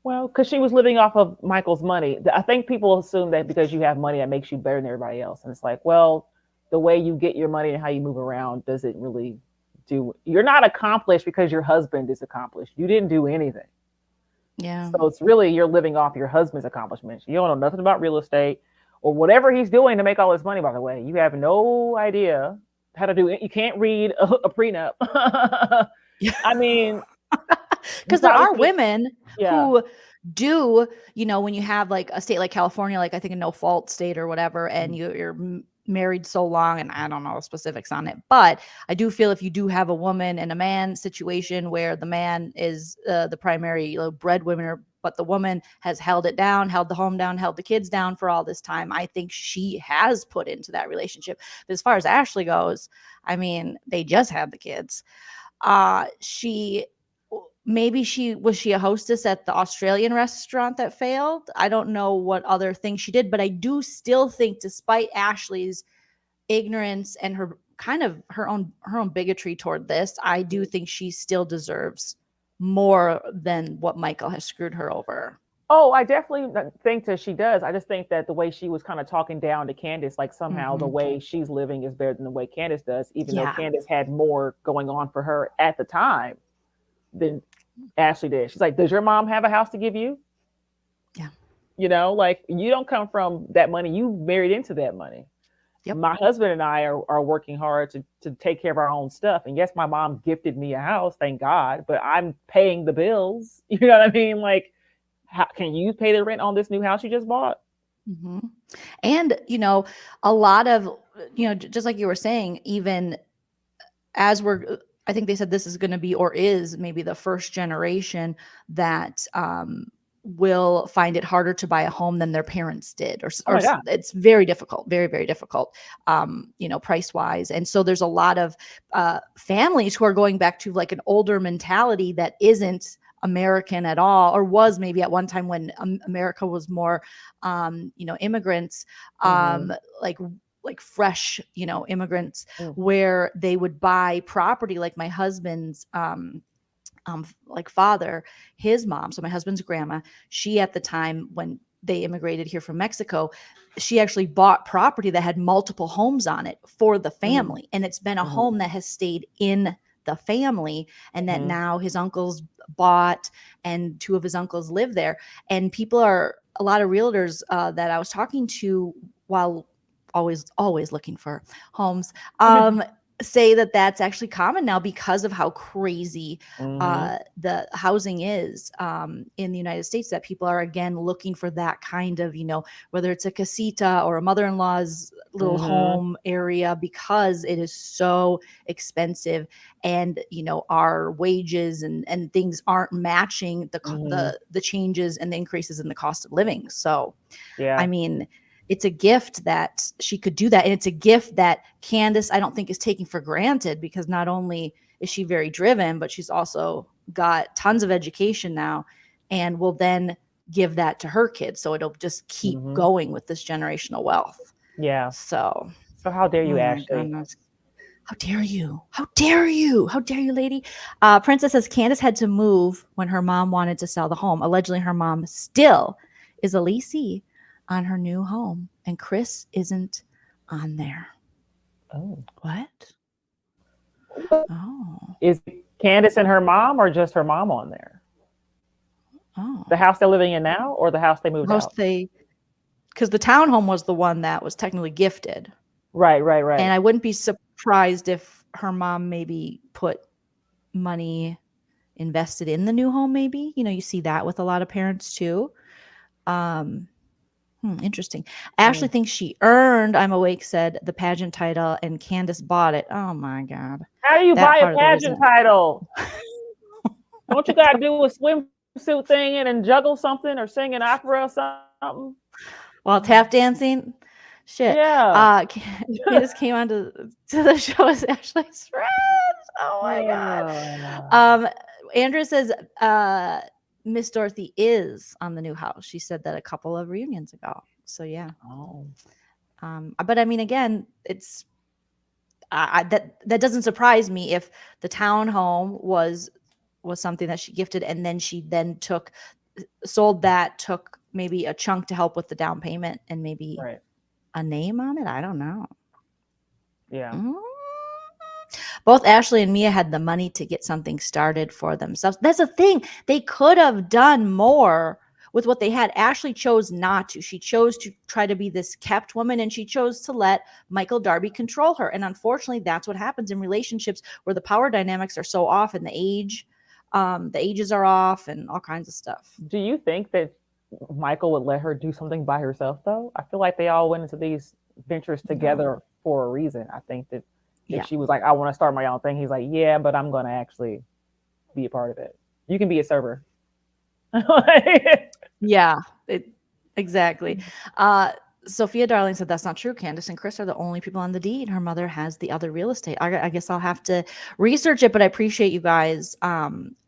Well, because she was living off of Michael's money. I think people assume that because you have money, that makes you better than everybody else. And it's like, well, the way you get your money and how you move around doesn't really do. You're not accomplished because your husband is accomplished. You didn't do anything. Yeah. So it's really you're living off your husband's accomplishments. You don't know nothing about real estate or whatever he's doing to make all this money, by the way. You have no idea how to do it. You can't read a prenup. I mean, you Because there probably are could have, women yeah. who do, when you have like a state like California, like I think a no fault state or whatever, and you're married so long, and I don't know the specifics on it, but I do feel if you do have a woman and a man situation where the man is the primary breadwinner, but the woman has held it down, held the home down, held the kids down for all this time, I think she has put into that relationship. But as far as Ashley goes, I mean, they just had the kids. She maybe she a hostess at the Australian restaurant that failed. I don't know what other things she did, but I do still think despite Ashley's ignorance and her kind of her own bigotry toward this, I do think she still deserves more than what Michael has screwed her over. Oh, I definitely think that she does. I just think that the way she was kind of talking down to Candace, like somehow the Mhm. way she's living is better than the way Candace does, even though Yeah. Candace had more going on for her at the time than Ashley did. She's like, does your mom have a house to give you? Yeah. Like you don't come from that money. You married into that money. Yep. My husband and I are working hard to take care of our own stuff. And yes, my mom gifted me a house, thank God, but I'm paying the bills. You know what I mean? Like, how can you pay the rent on this new house you just bought? Mm-hmm. And, a lot of, just like you were saying, even as I think they said this is going to be or is maybe the first generation that will find it harder to buy a home than their parents did, Oh my God. it's very difficult, very, very difficult, price wise. And so there's a lot of families who are going back to like an older mentality that isn't American at all, or was maybe at one time when America was more, immigrants, Mm-hmm. like fresh, immigrants, Mm. where they would buy property like my husband's like father, his mom, so my husband's grandma, she at the time when they immigrated here from Mexico, she actually bought property that had multiple homes on it for the family. And it's been a home that has stayed in the family, and that now his uncles bought, and two of his uncles live there. And a lot of realtors that I was talking to, while always looking for homes, say that that's actually common now because of how crazy the housing is in the United States, that people are again looking for that kind of, whether it's a casita or a mother-in-law's little home area, because it is so expensive, and our wages and things aren't matching the changes and the increases in the cost of living. So I mean, it's a gift that she could do that. And it's a gift that Candace, I don't think, is taking for granted, because not only is she very driven, but she's also got tons of education now, and will then give that to her kids. So it'll just keep going with this generational wealth. Yeah. So how dare you, Ashley? How dare you? How dare you? How dare you, lady? Princess says Candace had to move when her mom wanted to sell the home. Allegedly, her mom still is a leasee on her new home, and Chris isn't on there. Oh. What? Oh. Is Candace and her mom, or just her mom on there? Oh. The house they're living in now, or the house they moved out? Because the townhome was the one that was technically gifted. Right. And I wouldn't be surprised if her mom maybe put money invested in the new home. Maybe, you see that with a lot of parents too. Interesting. Ashley thinks she earned, I'm Awake said, the pageant title, and Candace bought it. Oh my God. How do you buy a pageant title? Don't you got to do a swimsuit thing and juggle something, or sing an opera or something? While tap dancing? Shit. Yeah. Candace came on to the show as Ashley's friend. Oh my God. Andrea says, Miss Dorothy is on the new house. She said that a couple of reunions ago. So yeah. Oh. But I mean, again, it's that doesn't surprise me if the townhome was something that she gifted, and then she sold that, took maybe a chunk to help with the down payment, and maybe a name on it. I don't know. Yeah. Both Ashley and Mia had the money to get something started for themselves. That's the thing. They could have done more with what they had. Ashley chose not to. She chose to try to be this kept woman, and she chose to let Michael Darby control her. And unfortunately, that's what happens in relationships where the power dynamics are so off, and the ages are off, and all kinds of stuff. Do you think that Michael would let her do something by herself, though? I feel like they all went into these ventures together for a reason. I think that if she was like, I want to start my own thing, he's like, yeah, but I'm going to actually be a part of it. You can be a server. Yeah, exactly. Sophia Darling said that's not true. Candace and Chris are the only people on the deed. Her mother has the other real estate. I guess I'll have to research it, but I appreciate you guys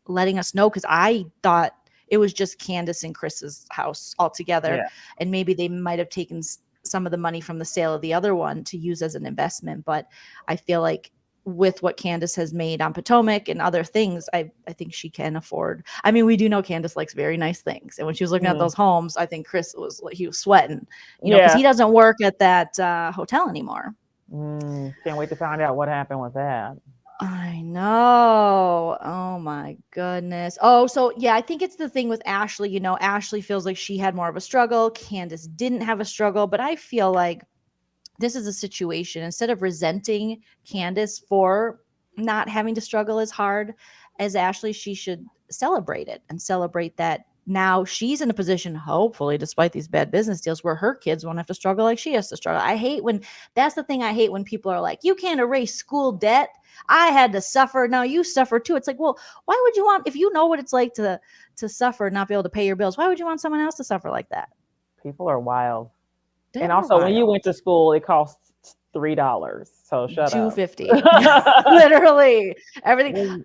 letting us know, because I thought it was just Candace and Chris's house altogether, and maybe they might have taken some of the money from the sale of the other one to use as an investment. But I feel like with what Candace has made on Potomac and other things, I think she can afford. I mean, we do know Candace likes very nice things. And when she was looking at those homes, I think Chris was sweating, because he doesn't work at that hotel anymore. Can't wait to find out what happened with that. I know. Oh my goodness. Oh, so yeah, I think it's the thing with Ashley. Ashley feels like she had more of a struggle. Candace didn't have a struggle, but I feel like this is a situation, instead of resenting Candace for not having to struggle as hard as Ashley, she should celebrate it, and celebrate that now she's in a position, hopefully, despite these bad business deals, where her kids won't have to struggle like she has to struggle. That's the thing I hate, when people are like, you can't erase school debt. I had to suffer. Now you suffer too. It's like, well, why would you want, if you know what it's like to suffer and not be able to pay your bills, why would you want someone else to suffer like that? People are wild. And also, when you went to school, it costs $3. So shut up. $2.50. Literally everything.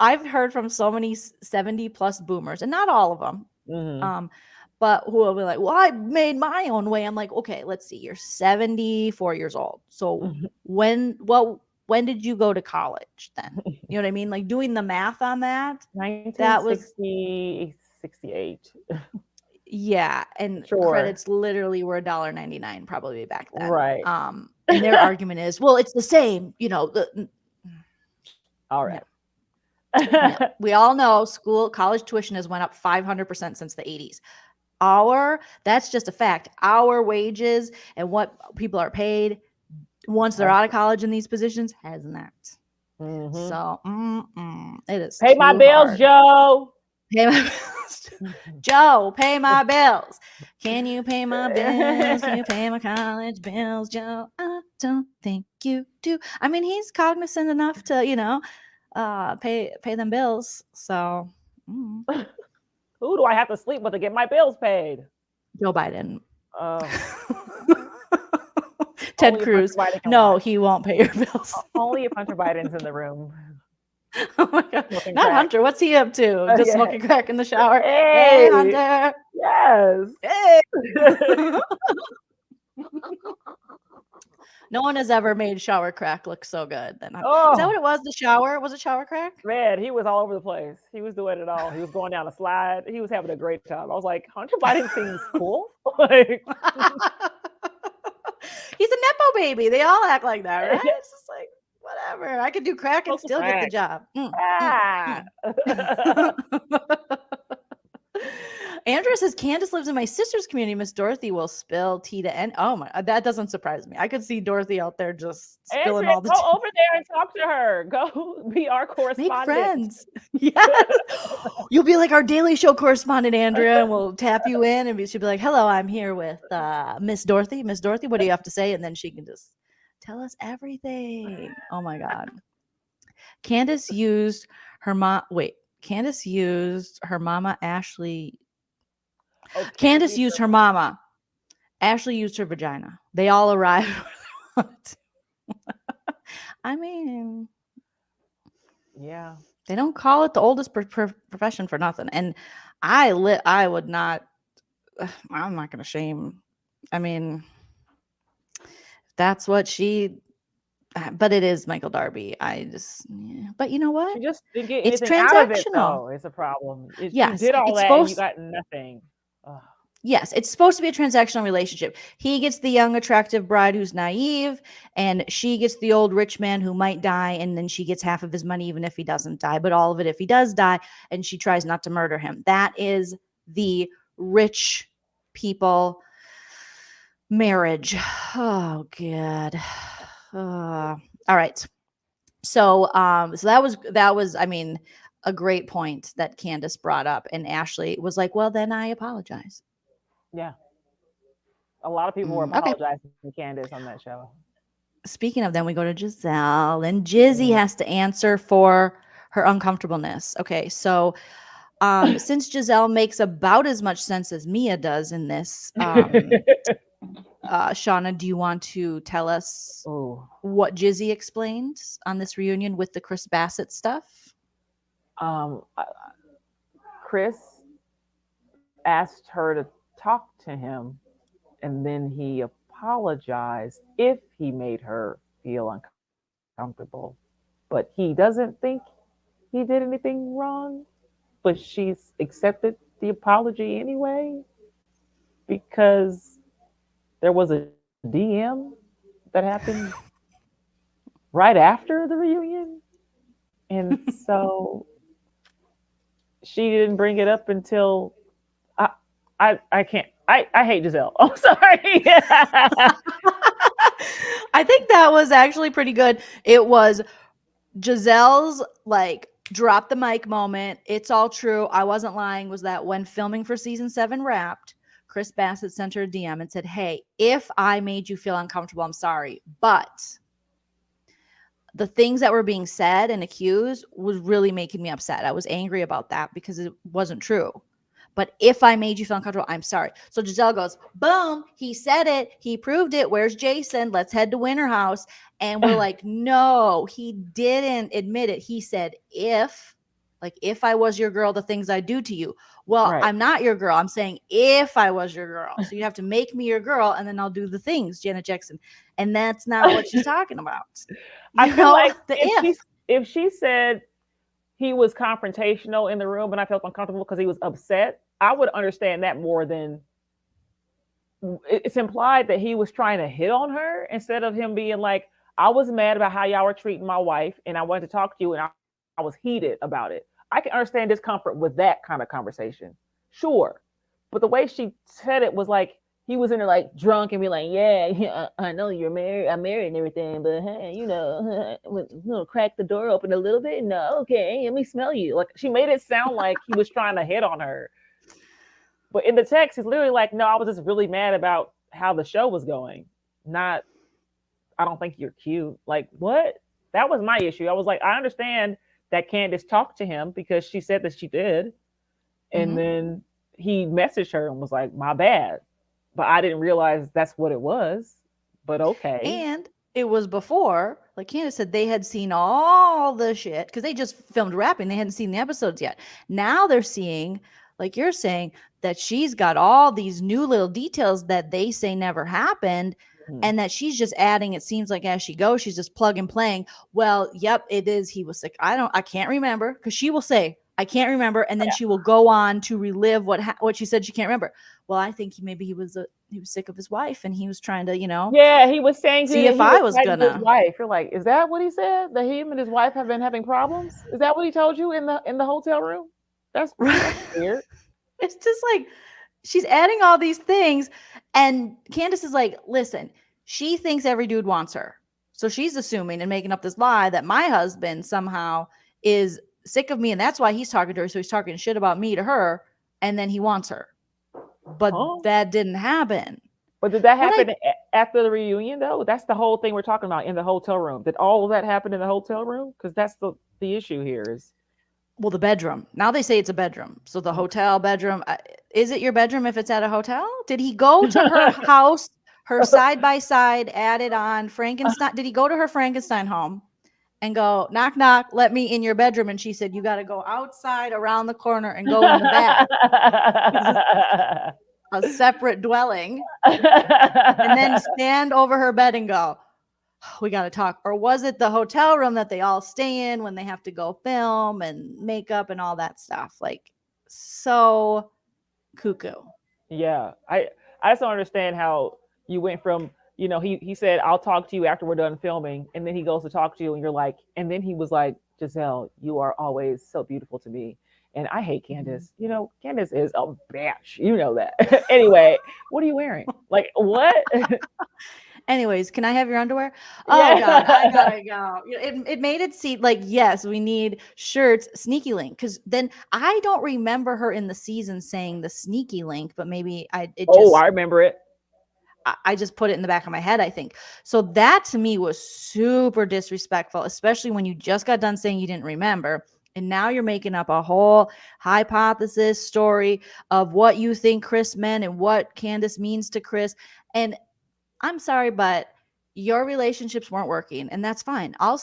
I've heard from so many 70+ boomers, and not all of them. But who will be like, well, I made my own way. I'm like, okay, let's see. You're 74 years old. So what when did you go to college then? You know what I mean? Like doing the math on that. That was 1960, 68. yeah, and Sure. credits literally were $1.99 probably back then. Right. And their argument is, well, it's the same, you know. All right. No. We all know college tuition has went up 500% since the 80s. That's just a fact. Our wages and what people are paid once they're out of college in these positions has not. So it is pay my bills, hard. Joe. Pay my bills. Joe, pay my bills. Can you pay my bills? Can you pay my college bills, Joe? I don't think you do. I mean, he's cognizant enough to, you know, pay them bills. So who do I have to sleep with to get my bills paid? Joe Biden. Ted Cruz. No, he won't pay your bills. Only if Hunter Biden's in the room. Oh my God. Not Hunter. What's he up to? Just smoking crack in the shower. Hey, Hunter. Yes. Hey. No one has ever made shower crack look so good. Is that what it was? The shower? Was it shower crack? Man, he was all over the place. He was doing it all. He was going down a slide. He was having a great time. I was like, Hunter Biden seems cool. Like, he's a Nepo baby. They all act like that, right? It's just like, whatever. I could do crack and still get the job. Andrea says, Candace lives in my sister's community. Miss Dorothy will spill tea to end. Oh my, that doesn't surprise me. I could see Dorothy out there just spilling all the tea. Go over there and talk to her. Go be our correspondent. Make friends. Yes. You'll be like our Daily Show correspondent, Andrea, and we'll tap you in and she'll be like, hello, I'm here with Miss Dorothy. Miss Dorothy, what do you have to say? And then she can just tell us everything. Oh my God. Candace used her mama Ashley. Candace used her mama. Ashley used her vagina. They all arrived. I mean, yeah, they don't call it the oldest profession for nothing. And I would not. I'm not going to shame. I mean, that's what she. But it is Michael Darby. But you know what? She just didn't get it's anything transactional. Out of it, though. It's a problem. Yes, you did all that and you got nothing. Ugh. Yes, it's supposed to be a transactional relationship. He gets the young, attractive bride who's naive, and she gets the old rich man who might die, and then she gets half of his money even if he doesn't die, but all of it if he does die, and she tries not to murder him. That is the rich people marriage. Oh, God. All right. So that was, I mean, a great point that Candace brought up, and Ashley was like, well, then I apologize. Yeah. A lot of people were apologizing to Candace on that show. Speaking of them, we go to Giselle, and Jizzy has to answer for her uncomfortableness. Okay, so since Giselle makes about as much sense as Mia does in this, Shauna, do you want to tell us what Jizzy explained on this reunion with the Chris Bassett stuff? Chris asked her to talk to him, and then he apologized if he made her feel uncomfortable. But he doesn't think he did anything wrong, but she's accepted the apology anyway because there was a DM that happened right after the reunion. And so she didn't bring it up until I can't. I hate Giselle. I'm sorry. I think that was actually pretty good. It was Giselle's like drop the mic moment. It's all true. I wasn't lying. Was that when filming for season 7 wrapped, Chris Bassett sent her a DM and said, hey, if I made you feel uncomfortable, I'm sorry. But the things that were being said and accused was really making me upset. I was angry about that because it wasn't true. But if I made you feel uncomfortable, I'm sorry. So Giselle goes, boom, he said it. He proved it. Where's Jason? Let's head to Winter House. And we're like, no, he didn't admit it. He said, if I was your girl, the things I do to you. Well, Right. I'm not your girl. I'm saying if I was your girl. So you have to make me your girl and then I'll do the things, Janet Jackson. And that's not what she's talking about. I You feel know, like the if she said he was confrontational in the room and I felt uncomfortable because he was upset, I would understand that more than it's implied that he was trying to hit on her instead of him being like, I was mad about how y'all were treating my wife and I wanted to talk to you and I was heated about it. I can understand discomfort with that kind of conversation. Sure. But the way she said it was like he was in there like drunk and be like, yeah, I know you're married, I'm married and everything, but hey, crack the door open a little bit. No, okay, let me smell you. Like she made it sound like he was trying to hit on her. But in the text, he's literally like, no, I was just really mad about how the show was going. Not, I don't think you're cute. Like, what? That was my issue. I was like, I understand that Candace talked to him because she said that she did. And then he messaged her and was like, my bad. But I didn't realize that's what it was. But okay. And it was before, like Candace said, they had seen all the shit because they just filmed rapping. They hadn't seen the episodes yet. Now they're seeing, like you're saying, that she's got all these new little details that they say never happened. And that she's just adding, it seems like as she goes, she's just plug and playing. Well, yep, it is. He was sick. I can't remember because she will say, I can't remember. And then she will go on to relive what she said she can't remember. Well, I think maybe he was sick of his wife and he was trying to, Yeah, he was saying see if I was gonna. his wife. You're like, is that what he said? That him and his wife have been having problems? Is that what he told you in the hotel room? That's weird. It's just like she's adding all these things, and Candace is like, listen, she thinks every dude wants her. So she's assuming and making up this lie that my husband somehow is sick of me, and that's why he's talking to her. So he's talking shit about me to her, and then he wants her. But that didn't happen. But did that happen after the reunion, though? That's the whole thing we're talking about in the hotel room. Did all of that happen in the hotel room? Because that's the issue here is. Well, the bedroom. Now they say it's a bedroom. So the hotel bedroom. Is it your bedroom if it's at a hotel? Did he go to her house, her side-by-side, added on Frankenstein? Did he go to her Frankenstein home and go, knock, knock, let me in your bedroom? And she said, you got to go outside around the corner and go in the back. A separate dwelling. And then stand over her bed and go, we got to talk. Or was it the hotel room that they all stay in when they have to go film and makeup and all that stuff? Like, so cuckoo. Yeah. I just don't understand how you went from, he said, I'll talk to you after we're done filming. And then he goes to talk to you and you're like, and then he was like, Giselle, you are always so beautiful to me. And I hate Candace. Candace is a bitch. You know that. Anyway, what are you wearing? Like, what? Anyways, can I have your underwear? Oh, God, I gotta go. It made it seem like, yes, we need shirts, sneaky link. Because then I don't remember her in the season saying the sneaky link, but maybe I remember it. I just put it in the back of my head, I think. So that to me was super disrespectful, especially when you just got done saying you didn't remember. And now you're making up a whole hypothesis story of what you think Chris meant and what Candace means to Chris. And I'm sorry, but your relationships weren't working, and that's fine. I'll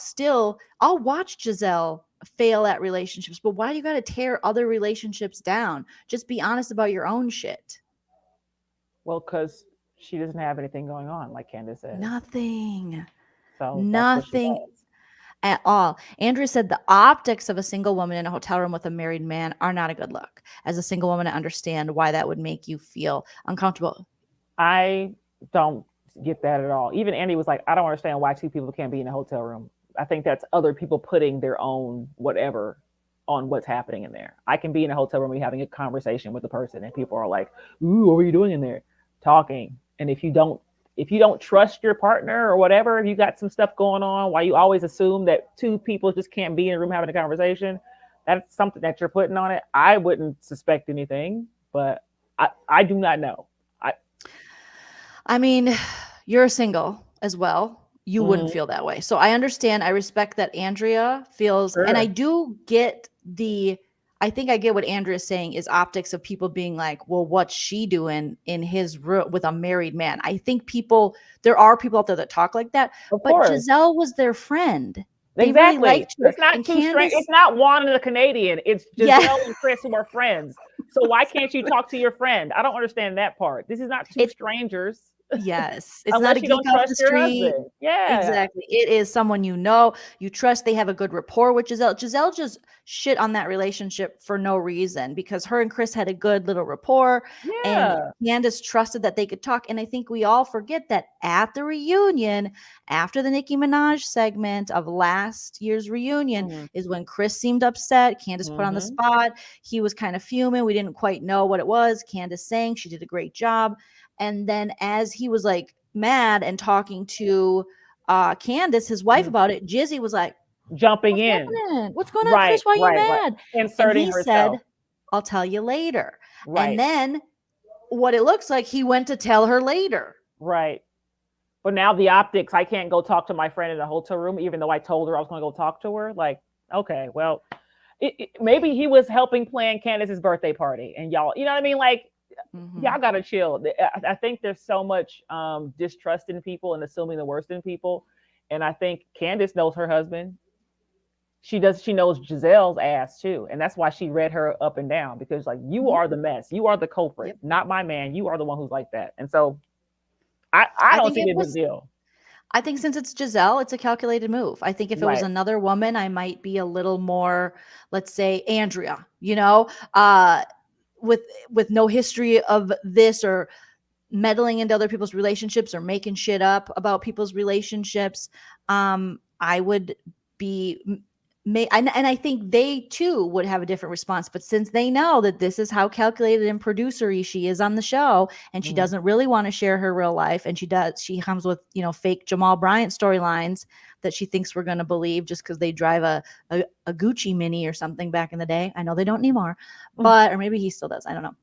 watch Giselle fail at relationships, but why do you got to tear other relationships down? Just be honest about your own shit. Well, because she doesn't have anything going on, like Candace said. Nothing. So nothing at all. Andrea said the optics of a single woman in a hotel room with a married man are not a good look. As a single woman, I understand why that would make you feel uncomfortable. I don't get that at all. Even Andy was like, I don't understand why two people can't be in a hotel room. I think that's other people putting their own whatever on what's happening in there. I can be in a hotel room and having a conversation with a person and people are like, ooh, what were you doing in there? Talking. And if you don't trust your partner or whatever, if you got some stuff going on, why you always assume that two people just can't be in a room having a conversation, that's something that you're putting on it. I wouldn't suspect anything, but I do not know. I mean, you're single as well. You wouldn't feel that way. So I understand. I respect that Andrea feels, and I do get I think I get what Andrea's saying is optics of people being like, well, what's she doing in his room with a married man? I think there are people out there that talk like that, but Giselle was their friend. They really liked her. It's not It's not Juan and the Canadian. It's Giselle and Chris who are friends. So why can't you talk to your friend? I don't understand that part. This is not two It strangers Yes, it's not a unless you geek don't off the trust your street. husband. Yeah. Exactly. It is someone you know, you trust, they have a good rapport with Giselle. Giselle just shit on that relationship for no reason because her and Chris had a good little rapport and Yeah. Candace trusted that they could talk. And I think we all forget that at the reunion, after the Nicki Minaj segment of last year's reunion, Mhm. is when Chris seemed upset. Candace put on the Mhm. spot. He was kind of fuming. We didn't quite know what it was. Candace sang, she did a great job. And then as he was like mad and talking to Candace, his wife, Mhm. about it, Jizzy was like, Jumping "What's in. happening? What's going on, Right, Chris? Why are you right, right. mad?" And Inserting he said, herself. "I'll tell you later." And Right, then what it looks like, he went to tell her later. right. But now the optics, I can't go talk to my friend in the hotel room, even though I told her I was going to go talk to her. Like, okay, well, maybe he was helping plan Candace's birthday party, and y'all, you know what I mean? Like, y'all gotta chill. I think there's so much distrust in people and assuming the worst in people, and I think Candace knows her husband. She does. She knows Giselle's ass too, and that's why she read her up and down because like you Mhm. are the mess, you are the culprit, Yep. not my man. You are the one who's like that, and so I I don't think see it the big was deal. I think since it's Giselle, it's a calculated move. I think if it was Right. another woman, I might be a little more, let's say Andrea, with no history of this or meddling into other people's relationships or making shit up about people's relationships. I would be and I think they too would have a different response. But since they know that this is how calculated and producery she is on the show, and she Mhm. doesn't really want to share her real life, and she comes with fake Jamal Bryant storylines that she thinks we're going to believe just because they drive a Gucci Mini or something back in the day. I know they don't anymore, or maybe he still does. I don't know,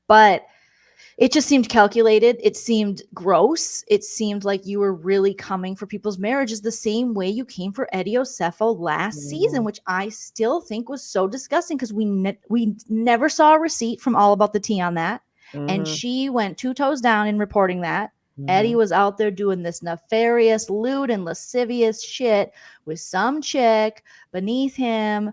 but it just seemed calculated. It seemed gross. It seemed like you were really coming for people's marriages the same way you came for Eddie Osefo last season, Mhm. which I still think was so disgusting because we never saw a receipt from All About the Tea on that. And Mhm. she went 2 toes down in reporting that. Eddie Mhm. was out there doing this nefarious, lewd, and lascivious shit with some chick beneath him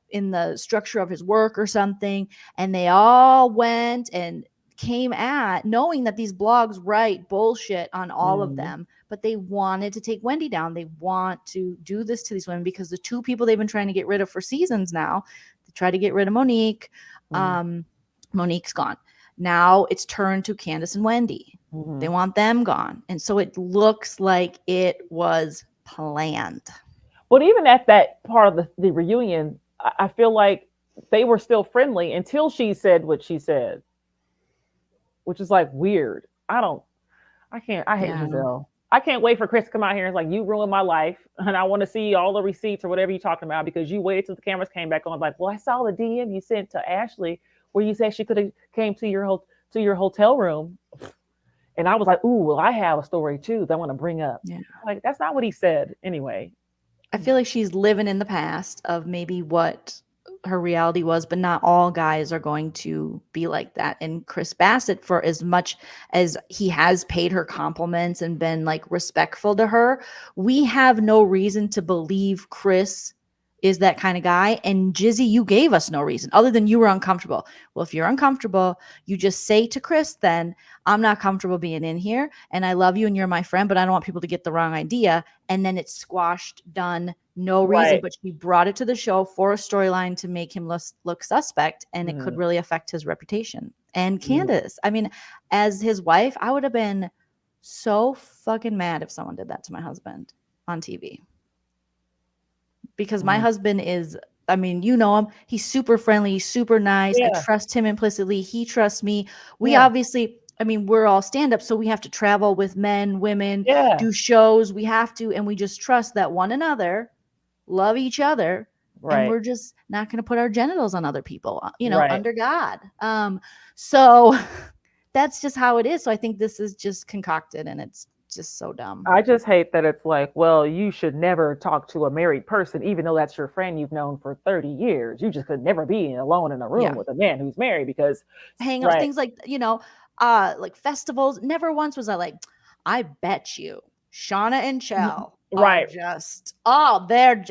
in the structure of his work or something. And they all went and came at knowing that these blogs write bullshit on all of Mhm. them, but they wanted to take Wendy down. They want to do this to these women because the two people they've been trying to get rid of for seasons now, they tried to get rid of Monique. Mhm. Monique's gone. Now it's turned to Candace and Wendy. They Mhm. want them gone. And so it looks like it was planned. But even at that part of the reunion, I feel like they were still friendly until she said what she said, which is like weird. I don't. I can't. I hate Yeah. Giselle. I can't wait for Chris to come out here and like you ruined my life, and I want to see all the receipts or whatever you're talking about because you waited till the cameras came back on. Like, well, I saw the DM you sent to Ashley where you said she could have came to your hotel room, and I was like, ooh, well, I have a story too that I want to bring up. Yeah. Like, that's not what he said anyway. I feel like she's living in the past of maybe what her reality was, but not all guys are going to be like that. And Chris Bassett, for as much as he has paid her compliments and been like respectful to her, we have no reason to believe Chris is that kind of guy. And Jizzy, you gave us no reason other than you were uncomfortable. Well, if you're uncomfortable, you just say to Chris, then I'm not comfortable being in here and I love you and you're my friend, but I don't want people to get the wrong idea. And then it's squashed, done, no reason. Right. But she brought it to the show for a storyline to make him look suspect, and it could Mm-hmm. really affect his reputation. And Mm-hmm. Candace, I mean, as his wife, I would have been so fucking mad if someone did that to my husband on TV because my Mm-hmm. husband is, I mean, you know him. He's super friendly, he's super nice. I Yeah. trust him implicitly. He trusts me. We Yeah. obviously, I mean, we're all stand up, so we have to travel with men, women, Yeah. do shows. We have to, and we just trust that one another love each other, and Right. we're just not going to put our genitals on other people, Right. under God. So that's just how it is. So I think this is just concocted and it's just so dumb. I just hate that it's like, well, you should never talk to a married person, even though that's your friend you've known for 30 years. You just could never be alone in a room Yeah. with a man who's married because, Hangouts, right. things like, like festivals. Never once was I like, I bet you Shauna and Chell are Right. just, oh, they're,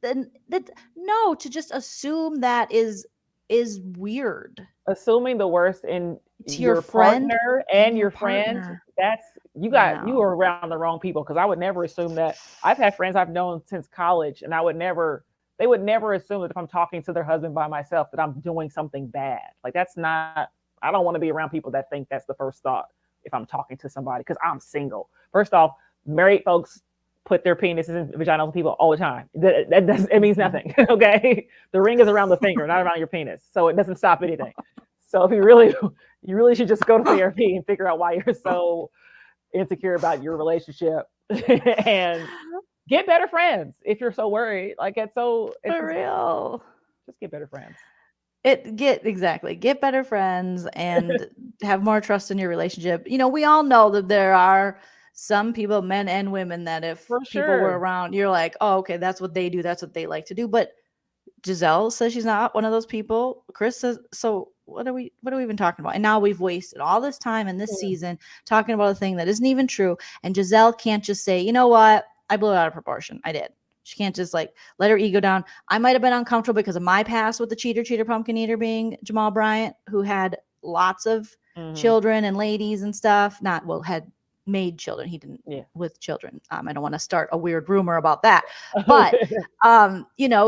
then that, no, to just assume that is is weird. Assuming the worst in To your friend partner and your your friend, partner. that's you are around the wrong people, because I would never assume that. I've had friends I've known since college, and they would never assume that if I'm talking to their husband by myself that I'm doing something bad. Like, that's not, I don't want to be around people that think that's the first thought if I'm talking to somebody, because I'm single. First off, married folks put their penises in vaginas of people all the time. It means nothing. Okay, the ring is around the finger, not around your penis, so it doesn't stop anything. So if you really should just go to therapy and figure out why you're so insecure about your relationship, and get better friends if you're so worried. Like, For real. Just get better friends. Get better friends and have more trust in your relationship. We all know that there are some people, men and women, that if people were around, you're like, oh, okay, that's what they do, that's what they like to do. But Giselle says she's not one of those people. Chris says, so what are we even talking about? And now we've wasted all this time in this season talking about a thing that isn't even true. And Giselle can't just say, you know what, I blew it out of proportion. I did. She can't just let her ego down. I might have been uncomfortable because of my past with the cheater, pumpkin eater being Jamal Bryant, who had lots of children and ladies and stuff. Had made children. He didn't with children. I don't want to start a weird rumor about that. But,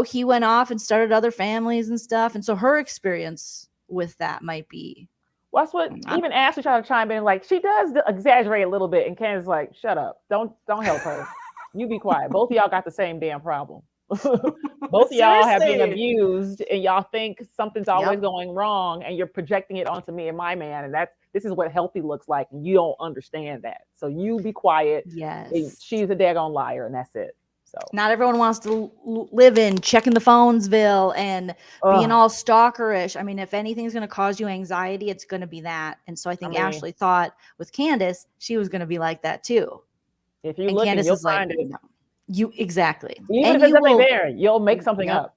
he went off and started other families and stuff. And so her experience with that might be. Well, that's what even Ashley tried to chime in. Like, she does exaggerate a little bit. And Candace's like, shut up. Don't help her. You be quiet. Both of y'all got the same damn problem. Both of y'all have been abused, and y'all think something's always going wrong, and you're projecting it onto me and my man. And this is what healthy looks like. And you don't understand that. So you be quiet. Yes. She's a daggone liar, and that's it. So not everyone wants to live in checking the phonesville and being all stalkerish. I mean, if anything's going to cause you anxiety, it's going to be that. And so I think Ashley thought with Candace, she was going to be like that too. If you look, Candace, you'll find it. No. You exactly. Even if there's nothing there, you'll make something up.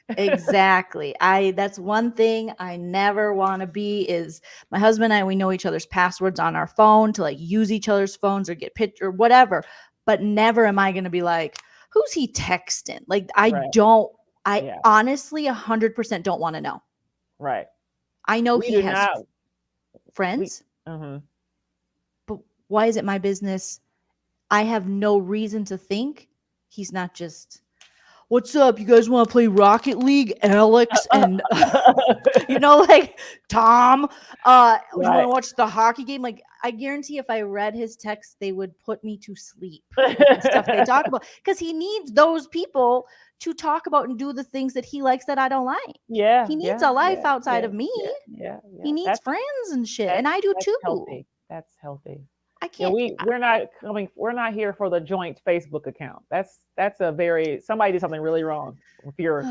Exactly. That's one thing I never want to be. Is my husband and I, we know each other's passwords on our phone to use each other's phones or get picture or whatever. But never am I going to be like, who's he texting? Like, honestly 100% don't want to know. Right. I know he has friends. But why is it my business? I have no reason to think he's not just, what's up? You guys want to play Rocket League, Alex and Tom? You want to watch the hockey game? Like, I guarantee if I read his text, they would put me to sleep. The stuff they talk about, because he needs those people to talk about and do the things that he likes that I don't like. Yeah, he needs a life outside of me. Yeah. He needs friends and shit, and I do too. Healthy. That's healthy. I can't. We're not here for the joint Facebook account. That's somebody did something really wrong. If you're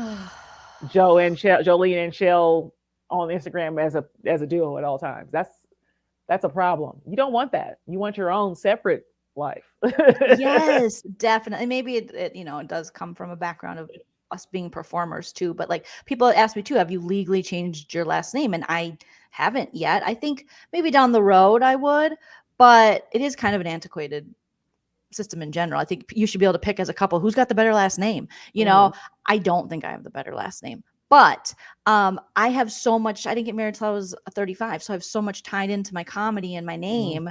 Joleen and Shell on Instagram as a duo at all times, that's a problem. You don't want that. You want your own separate life. Yes, definitely. Maybe it does come from a background of us being performers too. But people ask me too, have you legally changed your last name? And I haven't yet. I think maybe down the road I would. But it is kind of an antiquated system in general. I think you should be able to pick as a couple who's got the better last name. I don't think I have the better last name, but I have so much. I didn't get married till I was 35, so I have so much tied into my comedy and my name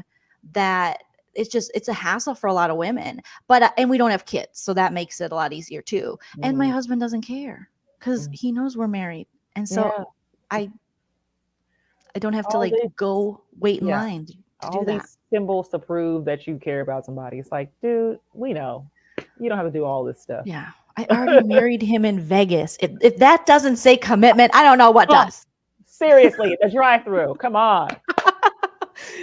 that it's a hassle for a lot of women. But and we don't have kids, so that makes it a lot easier too. And my husband doesn't care because he knows we're married, and so I don't have to go wait in line. All these symbols to prove that you care about somebody. It's like, dude, we know you don't have to do all this stuff. Yeah, I already married him in Vegas. If that doesn't say commitment, I don't know what does. Seriously, the drive-through. Come on.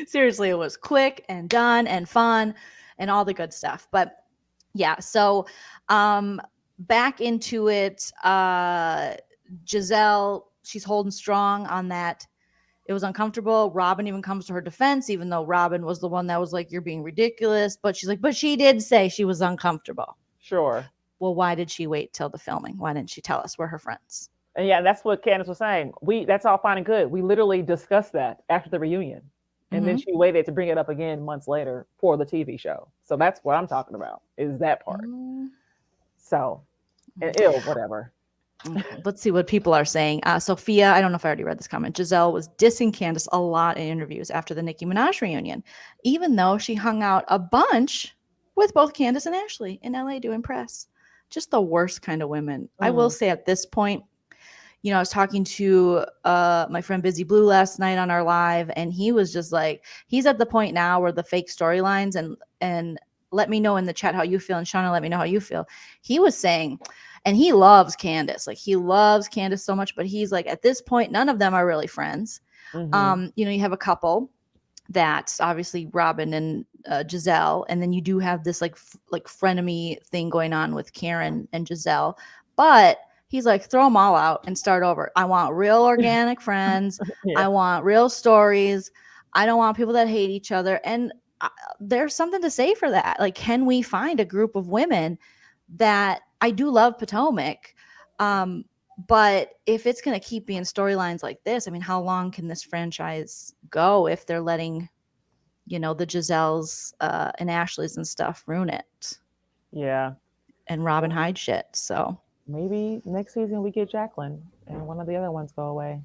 Seriously, it was quick and done and fun and all the good stuff. But yeah, so back into it. Giselle, she's holding strong on that. It was uncomfortable. Robin even comes to her defense, even though Robin was the one that was like, you're being ridiculous. But she's like, but she did say she was uncomfortable. Sure. Well, why did she wait till the filming? Why didn't she tell us we're her friends? And yeah, that's what Candace was saying. That's all fine and good. We literally discussed that after the reunion. And then she waited to bring it up again months later for the TV show. So that's what I'm talking about, is that part. So, and whatever. let's see what people are saying. Sophia, I don't know if I already read this comment. Giselle was dissing Candace a lot in interviews after the Nicki Minaj reunion, even though she hung out a bunch with both Candace and Ashley in LA to impress. Just the worst kind of women. I will say at this point, I was talking to my friend Busy Blue last night on our live, and he was just like, he's at the point now where the fake storylines and let me know in the chat how you feel, and Shauna, let me know how you feel. He was saying, and he loves Candace, like he loves Candace so much, but he's like, at this point, none of them are really friends. You have a couple that's obviously Robin and Giselle, and then you do have this like frenemy thing going on with Karen and Giselle, but he's like, throw them all out and start over. I want real organic friends. I want real stories. I don't want people that hate each other. And there's something to say for that. Like, can we find a group of women that I do love Potomac? But if it's going to keep being storylines like this, I mean, how long can this franchise go if they're letting, the Giselles and Ashleys and stuff ruin it? Yeah. And Robin Hyde shit. So maybe next season we get Jacqueline and one of the other ones go away.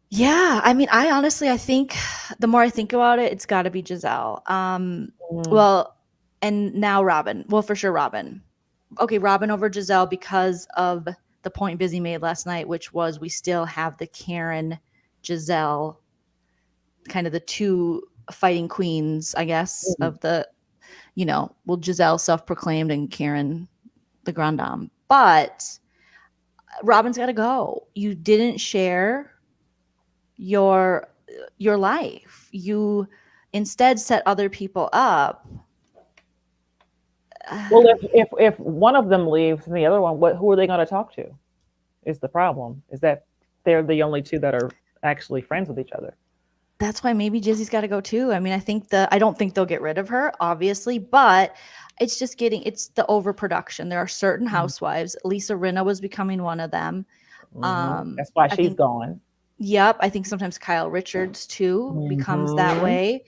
Yeah. I mean, I think the more I think about it, it's got to be Giselle. Well, and now Robin. Well, for sure, Robin. Okay, Robin over Giselle because of the point Busy made last night, which was we still have the Karen, Giselle, kind of the two fighting queens, I guess, of the, Giselle self-proclaimed and Karen the Grand Dame. But Robin's got to go. You didn't share your life. You instead set other people up. Well, if one of them leaves and the other one, who are they going to talk to? Is the problem? Is that they're the only two that are actually friends with each other? That's why maybe Jizzy's got to go too. I mean, I don't think they'll get rid of her, obviously, but it's just it's the overproduction. There are certain housewives. Lisa Rinna was becoming one of them. That's why she's gone. Yep. I think sometimes Kyle Richards too becomes that way,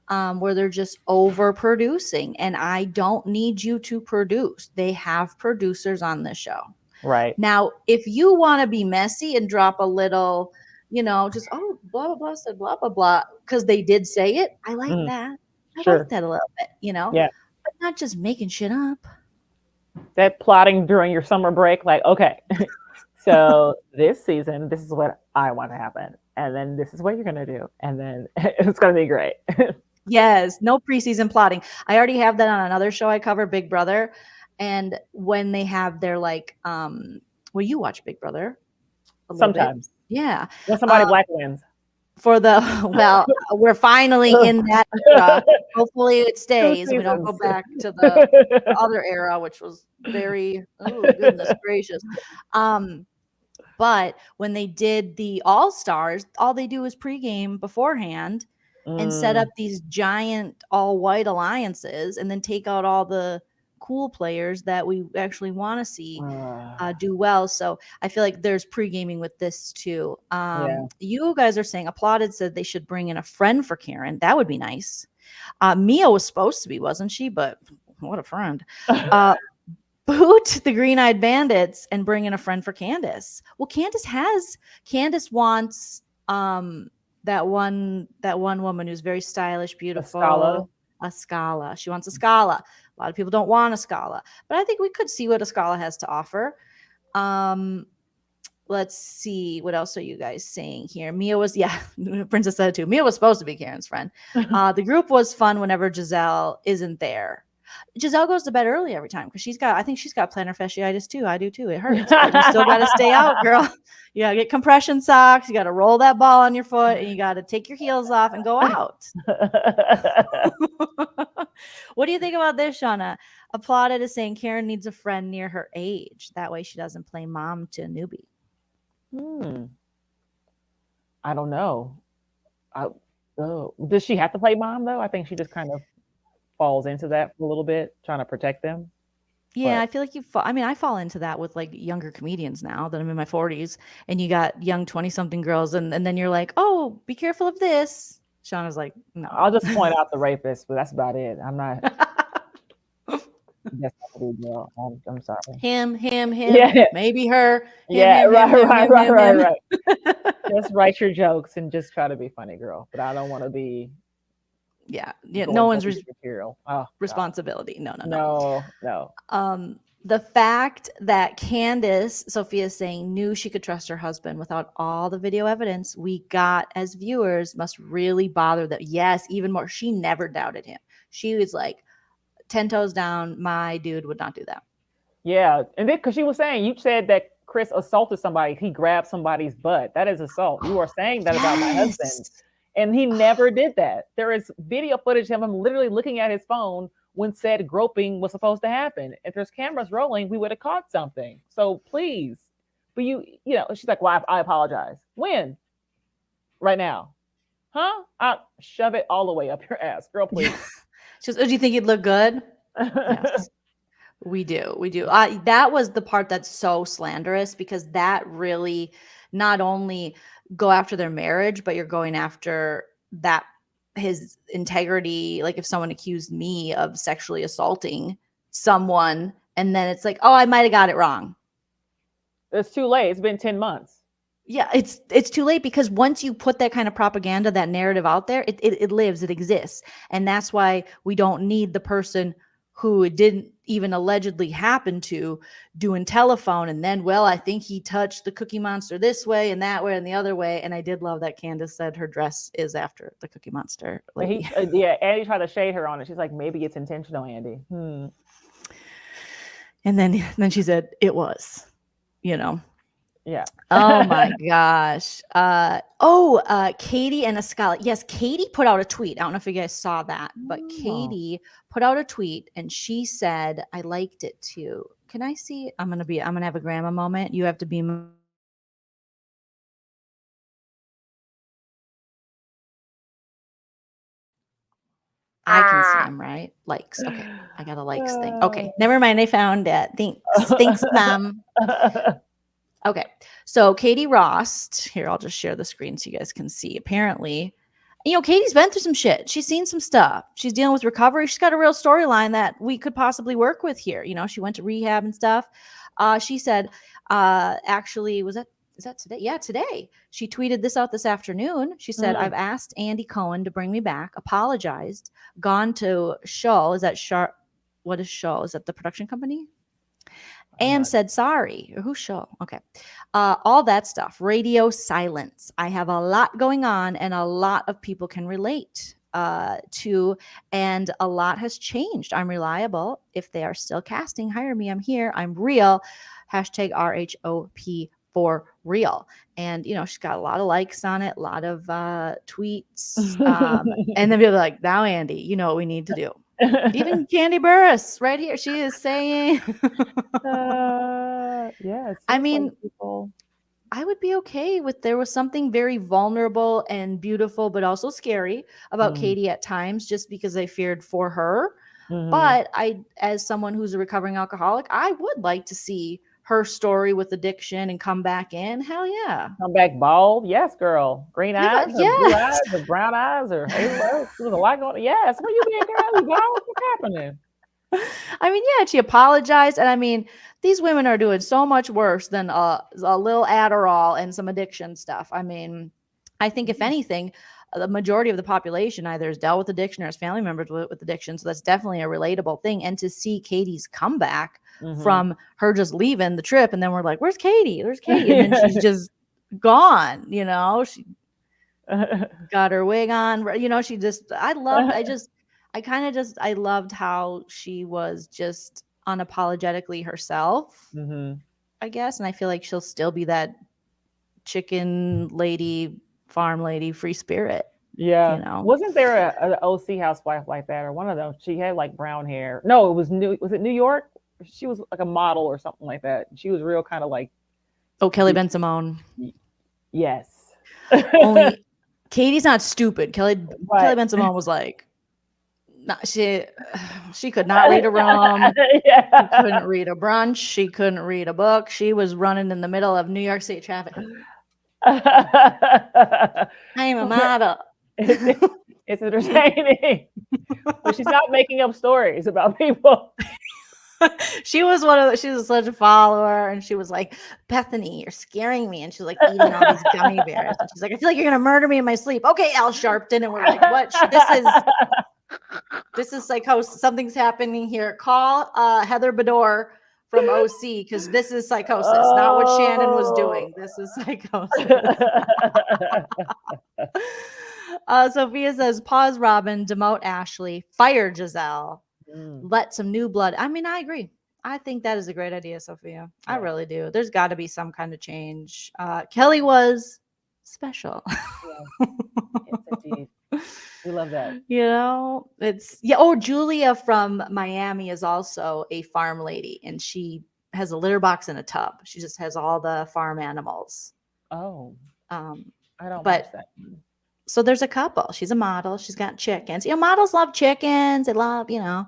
where they're just overproducing. And I don't need you to produce. They have producers on this show. Right. Now, if you want to be messy and drop a little, just, blah, blah, blah, said blah, blah, blah, because they did say it. I like that. I like that a little bit, Yeah. but not just making shit up. That plotting during your summer break, like, okay, so this season, this is what I want to happen. And then this is what you're going to do. And then it's going to be great. Yes. No preseason plotting. I already have that on another show I cover, Big Brother. And when they have their you watch Big Brother? Sometimes. Yeah. When somebody black wins. We're finally in that era. Hopefully it stays. We don't go back to the other era, which was very, oh goodness gracious. But when they did the All-Stars, all they do is pregame beforehand and set up these giant all-white alliances and then take out all the cool players that we actually want to see do well. So I feel like there's pre-gaming with this too. You guys are saying Applauded said they should bring in a friend for Karen. That would be nice. Mia was supposed to be, wasn't she? But what a friend. Boot the Green-Eyed Bandits and bring in a friend for Candace. Well, Candace wants that one woman who's very stylish, beautiful. A Scala. She wants a Scala. A lot of people don't want a Scala, but I think we could see what a Scala has to offer. Let's see. What else are you guys saying here? Mia was, Princess said it too. Mia was supposed to be Karen's friend. The group was fun whenever Giselle isn't there. Giselle goes to bed early every time because I think she's got plantar fasciitis too. I do too. It hurts. But you still got to stay out, girl. You got to get compression socks. You got to roll that ball on your foot and you got to take your heels off and go out. What do you think about this, Shauna? Applauded is saying Karen needs a friend near her age. That way she doesn't play mom to a newbie. I don't know. Does she have to play mom though? I think she just kind of falls into that a little bit, trying to protect them. Yeah, I feel like I fall into that with like younger comedians now that I'm in my 40s, and you got young 20-something girls, and then you're like, oh, be careful of this. Shauna's like, no. I'll just point out the rapist, but that's about it. I'm not. That's not a big deal. I'm sorry. Him, Yeah. maybe her. Yeah, right. Him. Just write your jokes and just try to be funny, girl. But I don't want to be Yeah, no going one's heavy material. Oh, God. responsibility. No. No. The fact that Candace, Sophia's saying, knew she could trust her husband without all the video evidence we got as viewers must really bother them. Yes, even more. She never doubted him. She was like, 10 toes down, my dude would not do that. Yeah, and then because she was saying, you said that Chris assaulted somebody, he grabbed somebody's butt. That is assault. You are saying that about my husband. And he never did that. There is video footage of him literally looking at his phone when said groping was supposed to happen. If there's cameras rolling, we would have caught something. So please. But she's like, well, I apologize. When? Right now. Huh? I'll shove it all the way up your ass. Girl, please. She goes, oh, do you think he'd look good? Yes. We do. That was the part that's so slanderous, because that really not only go after their marriage, but you're going after that his integrity. Like if someone accused me of sexually assaulting someone, and then it's like, oh, I might have got it wrong. It's too late. It's been 10 months. Yeah, it's too late, because once you put that kind of propaganda, that narrative out there, it lives, it exists. And that's why we don't need the person who it didn't even allegedly happen to doing telephone. And then, well, I think he touched the Cookie Monster this way and that way and the other way. And I did love that Candace said her dress is after the Cookie Monster lady. Andy tried to shade her on it. She's like, maybe it's intentional, Andy. And then she said it was, Yeah. Oh my gosh. Katie and Escala. Yes, Katie put out a tweet. I don't know if you guys saw that, but Katie put out a tweet and she said, I liked it too. Can I see? I'm gonna have a grandma moment. You have to be I can see him, right? Likes. Okay. I got a likes thing. Okay. Never mind. I found it. Thanks, mom. Okay. So Katie Rost, here, I'll just share the screen so you guys can see. Apparently, Katie's been through some shit. She's seen some stuff. She's dealing with recovery. She's got a real storyline that we could possibly work with here. She went to rehab and stuff. She said, actually, is that today? Yeah, today. She tweeted this out this afternoon. She said, I've asked Andy Cohen to bring me back, apologized, gone to Show. Is that Sharp? What is Show? Is that the production company? And said sorry. Who's Show? Okay. All that stuff. Radio silence. I have a lot going on and a lot of people can relate to, and a lot has changed. I'm reliable. If they are still casting, hire me. I'm here. I'm real. Hashtag RHOP for real. And, she's got a lot of likes on it, a lot of tweets. And then people are like, now, Andy, you know what we need to do. Even Candy Burris right here. She is saying, yeah. I mean, I would be okay with, there was something very vulnerable and beautiful, but also scary about Katie at times, just because I feared for her. But as someone who's a recovering alcoholic, I would like to see her story with addiction and come back in. Hell yeah. Come back bald. Yes, girl. Green eyes, or blue eyes, or brown eyes, or hey, there's a lot going on. Yes. Where you been, girl? You bald? What's happening? I mean, yeah, she apologized. And I mean, these women are doing so much worse than a little Adderall and some addiction stuff. I mean, I think if anything, the majority of the population either has dealt with addiction or has family members with addiction. So that's definitely a relatable thing. And to see Katie's comeback from her just leaving the trip, and then we're like, where's Katie? Where's Katie? And then she's just gone, she got her wig on, she just, I loved how she was just unapologetically herself, I guess. And I feel like she'll still be that chicken lady, farm lady, free spirit. Yeah. Wasn't there an OC housewife like that, or one of them? She had like brown hair. No, it was Was it New York? She was like a model or something like that. She was real kind of like. Oh, Kelly Ben Simone. Yes. Only Katie's not stupid. Kelly Ben Simone was like, she could not read a room. She couldn't read a brunch. She couldn't read a book. She was running in the middle of New York State traffic. I am a model. It's entertaining. But she's not making up stories about people. She was such a follower, and she was like, Bethany, you're scaring me. And she's like eating all these gummy bears. And she's like, I feel like you're gonna murder me in my sleep. Okay, Al Sharpton. And we're like, what? This is psychosis. Something's happening here. Call Heather Bedore from OC, because this is psychosis, not what Shannon was doing. This is psychosis. Sophia says, pause Robin, demote Ashley, fire Giselle, let some new blood. I mean, I agree. I think that is a great idea, Sophia. Yeah. I really do. There's got to be some kind of change. Kelly was special. Yeah. Yes, indeed. We love that. You know, Oh, Julia from Miami is also a farm lady, and she has a litter box and a tub. She just has all the farm animals. Oh, I don't watch that. So there's a couple. She's a model. She's got chickens. You know, models love chickens. They love, you know.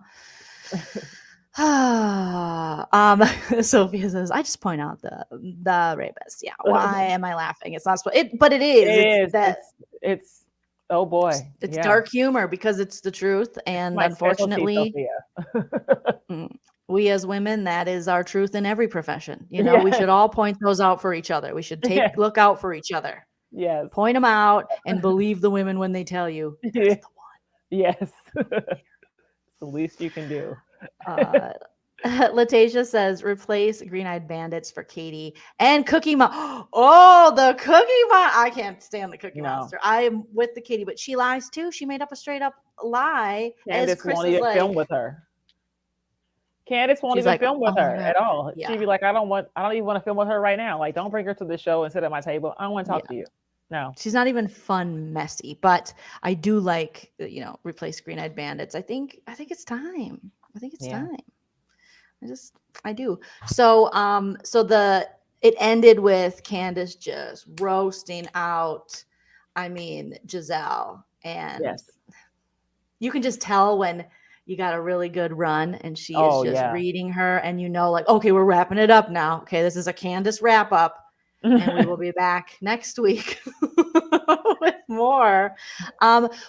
Sophia says, I just point out the rapist. Yeah. Why am I laughing? It's not but it is. It's oh boy. It's dark humor because it's the truth. And unfortunately, we as women, that is our truth in every profession. You know, we should all point those out for each other. We should look out for each other. Yes. Point them out and believe the women when they tell you that's the one. Yes. It's the least you can do. Latasia says, replace Green-Eyed Bandits for Katie and Cookie Monster. Oh, the Cookie Monster. I can't stand the Cookie Monster. I am with the Katie, but she lies too. She made up a straight up lie. Candace won't even film with her. Candace won't even film with her at all. Yeah. She'd be like, I don't even want to film with her right now. Like, don't bring her to the show and sit at my table. I don't want to talk to you. No. She's not even fun, messy, but I do like, you know, replace Green-Eyed Bandits. I think it's time. I think it's time. I do. So, it ended with Candace just roasting out, Giselle, and you can just tell when you got a really good run and she is just reading her, and you know, like, okay, we're wrapping it up now. Okay, this is a Candace wrap up. And we will be back next week with more.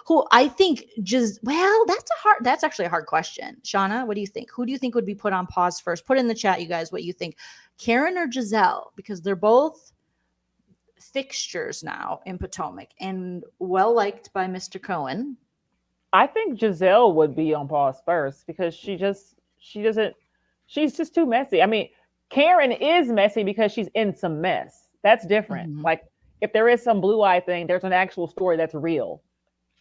Who I think that's actually a hard question. Shauna, what do you think? Who do you think would be put on pause first? Put in the chat, you guys, what you think. Karen or Giselle? Because they're both fixtures now in Potomac and well liked by Mr. Cohen. I think Giselle would be on pause first because she's just too messy. I mean, Karen is messy because she's in some mess. That's different. Mm-hmm. Like, if there is some blue eye thing, there's an actual story that's real.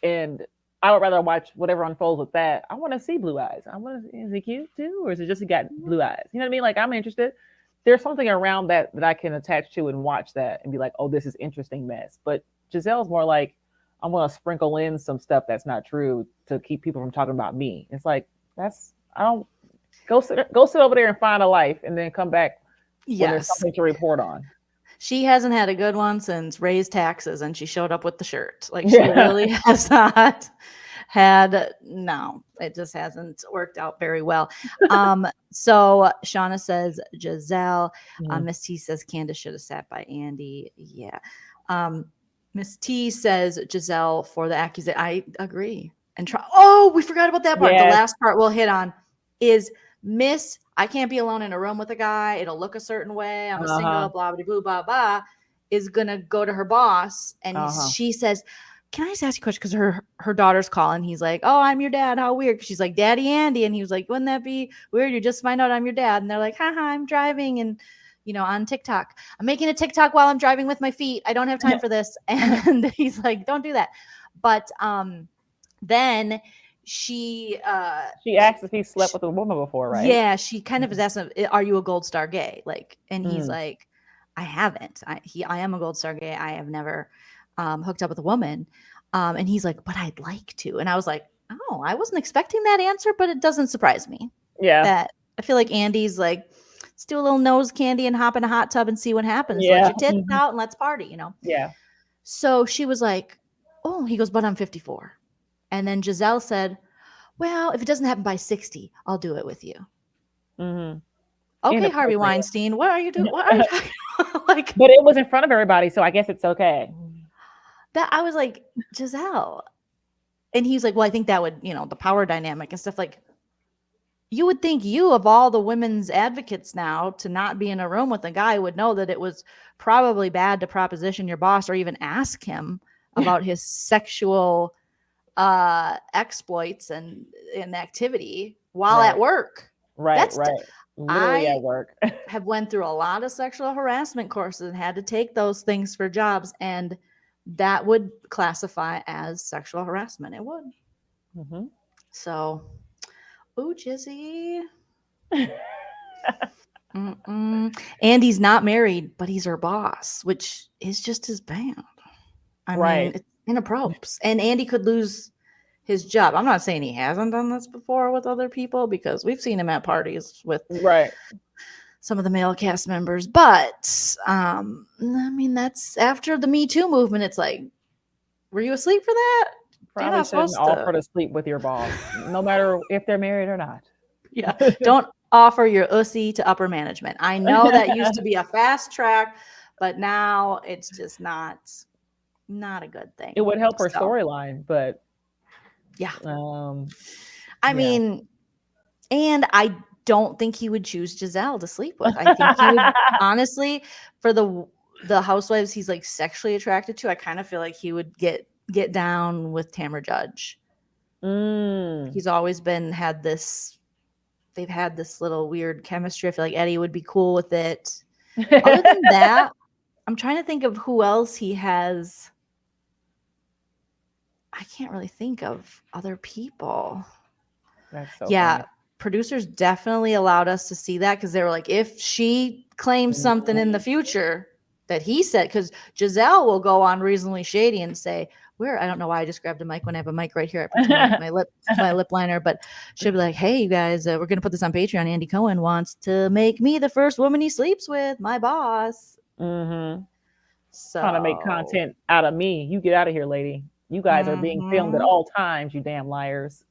And I would rather watch whatever unfolds with that. I want to see blue eyes. Is he cute too? Or is it just he got blue eyes? You know what I mean? Like, I'm interested. There's something around that I can attach to and watch that and be like, oh, this is interesting mess. But Giselle's more like, I'm going to sprinkle in some stuff that's not true to keep people from talking about me. It's like, go sit over there and find a life and then come back when there's something to report on. She hasn't had a good one since raised taxes and she showed up with the shirt. Like, she really has not had, no, it just hasn't worked out very well. So Shauna says Giselle. Miss T says Candace should have sat by Andy. Yeah. Miss T says Giselle for the accusation. I agree. And we forgot about that part. Yes. The last part we'll hit on is Miss, I can't be alone in a room with a guy. It'll look a certain way. I'm a single, blah, blah, blah, blah, blah, is going to go to her boss. And she says, can I just ask you a question? Because her daughter's calling. He's like, oh, I'm your dad. How weird. She's like, Daddy Andy. And he was like, wouldn't that be weird? You just find out I'm your dad. And they're like, haha, I'm driving. And, you know, on TikTok, I'm making a TikTok while I'm driving with my feet. I don't have time for this. And he's like, don't do that. But then she asked if he slept with a woman before, right? Yeah, she kind of is asking, are you a Gold Star gay? Like, and he's like, I haven't. I am a Gold Star gay. I have never hooked up with a woman. And he's like, but I'd like to. And I was like, oh, I wasn't expecting that answer, but it doesn't surprise me. Yeah. That I feel like Andy's like, let's do a little nose candy and hop in a hot tub and see what happens. Yeah. Let your tits out and let's party, you know? Yeah. So she was like, oh, he goes, but I'm 54. And then Giselle said, well, if it doesn't happen by 60, I'll do it with you. Mm-hmm. Okay, Harvey Weinstein, what are you doing? What are you talking about? Like, but it was in front of everybody, so I guess it's okay. That I was like, Giselle. And he's like, well, I think that would, you know, the power dynamic and stuff. Like, you would think you, of all the women's advocates now, to not be in a room with a guy would know that it was probably bad to proposition your boss or even ask him about his sexual exploits and activity while at work. Right. Literally at I work. have went through a lot of sexual harassment courses and had to take those things for jobs, and that would classify as sexual harassment. It would. Mm-hmm. So, ooh, Jizzy. Andy's not married, but he's her boss, which is just as bad. I mean, it's inappropriate. And Andy could lose his job. I'm not saying he hasn't done this before with other people, because we've seen him at parties with some of the male cast members. But I mean, that's after the Me Too movement. It's like, were you asleep for that? Probably shouldn't offer to sleep with your boss, no matter if they're married or not. Yeah, don't offer your ussy to upper management. I know that used to be a fast track, but now it's just not a good thing. It would help her storyline, but yeah. I mean, and I don't think he would choose Giselle to sleep with. I think he would, honestly, for the housewives he's like sexually attracted to, I kind of feel like he would get down with Tamra Judge. He's always they've had this little weird chemistry. I feel like Eddie would be cool with it. Other than that, I'm trying to think of who else he has. I can't really think of other people. That's so funny. Producers definitely allowed us to see that, because they were like, if she claims something in the future that he said, because Giselle will go on Reasonably Shady and say, I don't know why I just grabbed a mic when I have a mic right here. I pretend my lip liner, but she'll be like, hey, you guys, we're going to put this on Patreon. Andy Cohen wants to make me the first woman he sleeps with, my boss. Mm-hmm. So trying to make content out of me. You get out of here, lady. You guys are being filmed at all times, you damn liars.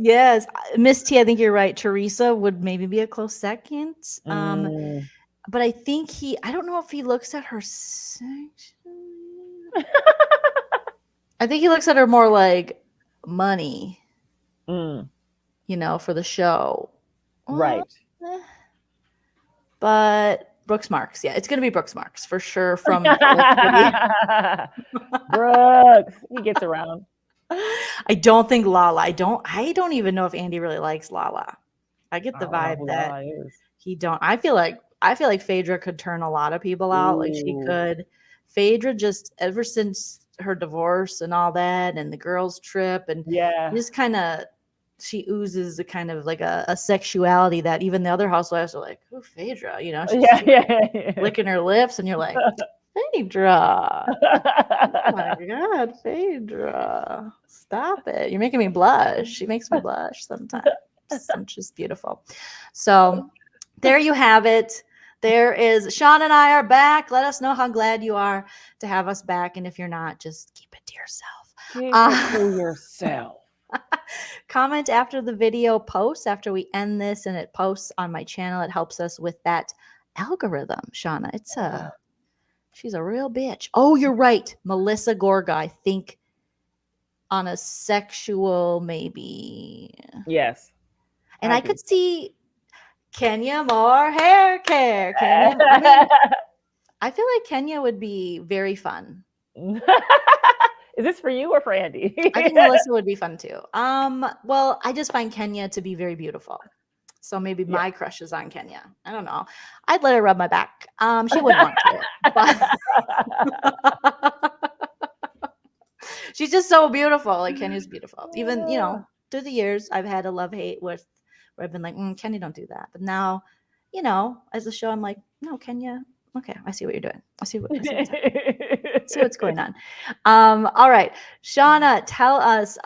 Yes. Miss T, I think you're right. Teresa would maybe be a close second. But I think I don't know if he looks at her sexually. I think he looks at her more like money, for the show. Right. But Brooks Marks. Yeah, it's going to be Brooks Marks for sure from Brooks. He gets around. I don't think Lala. I don't even know if Andy really likes Lala. I get the vibe that he don't. I feel like Phaedra could turn a lot of people out. Like she could. Phaedra, just ever since her divorce and all that, and the girls' trip, and just kind of, she oozes a kind of like a sexuality that even the other housewives are like, "Ooh, Phaedra," she's licking her lips, and you're like, Phaedra. Oh my God, Phaedra. Stop it. You're making me blush. She makes me blush sometimes. And she's beautiful. So there you have it. There is Sean and I are back. Let us know how glad you are to have us back. And if you're not, just keep it to yourself. Keep it to yourself. Comment after the video posts, after we end this, and it posts on my channel. It helps us with that algorithm, Shauna. She's a real bitch. Oh, you're right. Melissa Gorga, I think, on a sexual maybe. Yes. And I could see Kenya more hair care. I feel like Kenya would be very fun. Is this for you or for Andy? I think Melissa would be fun too. Well, I just find Kenya to be very beautiful. So maybe my crush is on Kenya. I don't know. I'd let her rub my back. She wouldn't want to. But she's just so beautiful. Like Kenya's beautiful. Even, through the years, I've had a love-hate where I've been like, Kenya, don't do that. But now, as a show, I'm like, no, Kenya. Okay, I see what you're doing. I see what's going on. All right, Shauna, tell us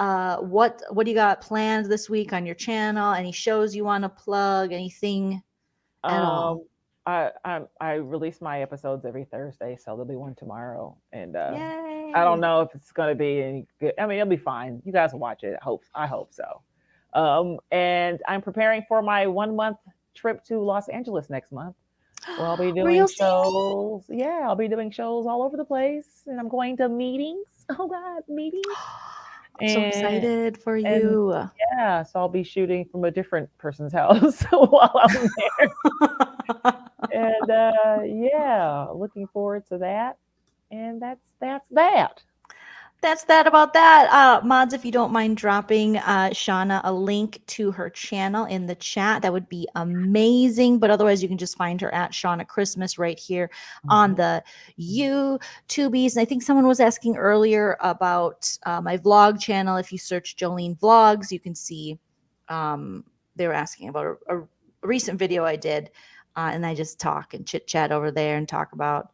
what do you got planned this week on your channel? Any shows you want to plug? Anything at all? I release my episodes every Thursday, so there'll be one tomorrow, and I don't know if it's gonna be any good. I mean, it'll be fine. You guys will watch it. I hope so. And I'm preparing for my 1-month trip to Los Angeles next month. Well, I'll be doing shows. Yeah, I'll be doing shows all over the place, and I'm going to meetings. Oh God, meetings! I'm so excited for you. Yeah, so I'll be shooting from a different person's house while I'm there. And yeah, looking forward to that. And that's that. That's that about that. Mods, if you don't mind dropping Shauna a link to her channel in the chat, that would be amazing. But otherwise, you can just find her at Shauna Christmas right here on the YouTubies. And I think someone was asking earlier about my vlog channel. If you search Joleen Vlogs, you can see they were asking about a recent video I did. And I just talk and chit chat over there and talk about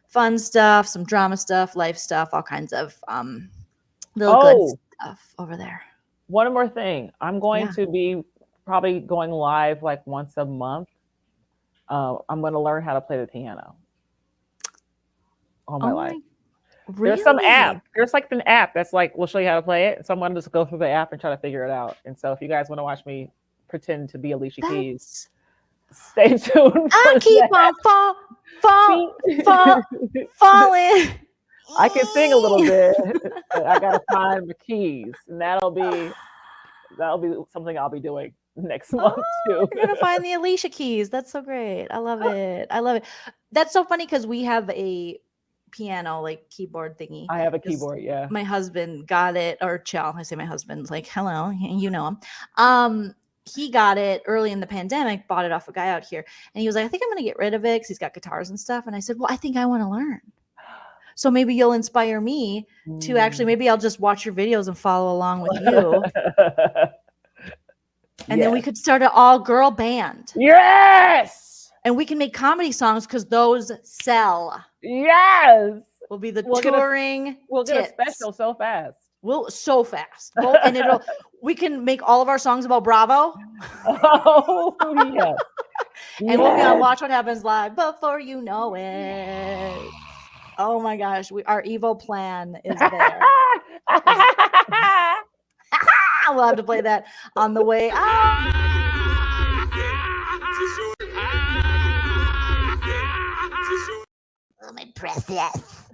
fun stuff, some drama stuff, life stuff, all kinds of little good stuff over there. One more thing. I'm going to be probably going live like once a month. I'm going to learn how to play the piano all my life. Really? There's some app. There's like an app that's like, we'll show you how to play it. So I'm going to just go through the app and try to figure it out. And so if you guys want to watch me pretend to be Alicia Keys, stay tuned. I keep on falling. I can sing a little bit, but I gotta find the keys, and that'll be something I'll be doing next month too. You're gonna find the Alicia keys. That's so great. I love it. I love it. That's so funny because we have a piano like keyboard thingy. I have a keyboard, yeah. My husband got it, or Chell. I say my husband's like, hello, you know him. He got it early in the pandemic, bought it off a guy out here. And he was like, I think I'm going to get rid of it because he's got guitars and stuff. And I said, well, I think I want to learn. So maybe you'll inspire me to actually, maybe I'll just watch your videos and follow along with you. And then we could start an all-girl band. Yes! And we can make comedy songs because those sell. Yes! We'll be the touring We'll get a special so fast. So fast. And we can make all of our songs about Bravo. Oh, yes. And we'll be on Watch What Happens Live before you know it. Oh my gosh, our evil plan is there. We'll have to play that on the way out. Oh, my precious.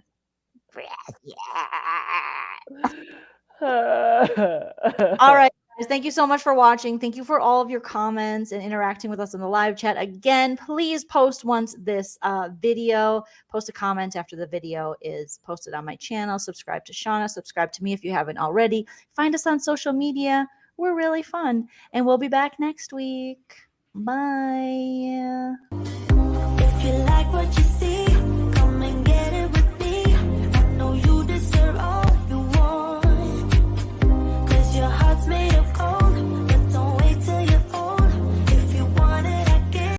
All right, guys, thank you so much for watching. Thank you for all of your comments and interacting with us in the live chat. Again, please post once this video, post a comment after the video is posted on my channel. Subscribe to Shauna, subscribe to me if you haven't already. Find us on social media. We're really fun, and we'll be back next week. Bye.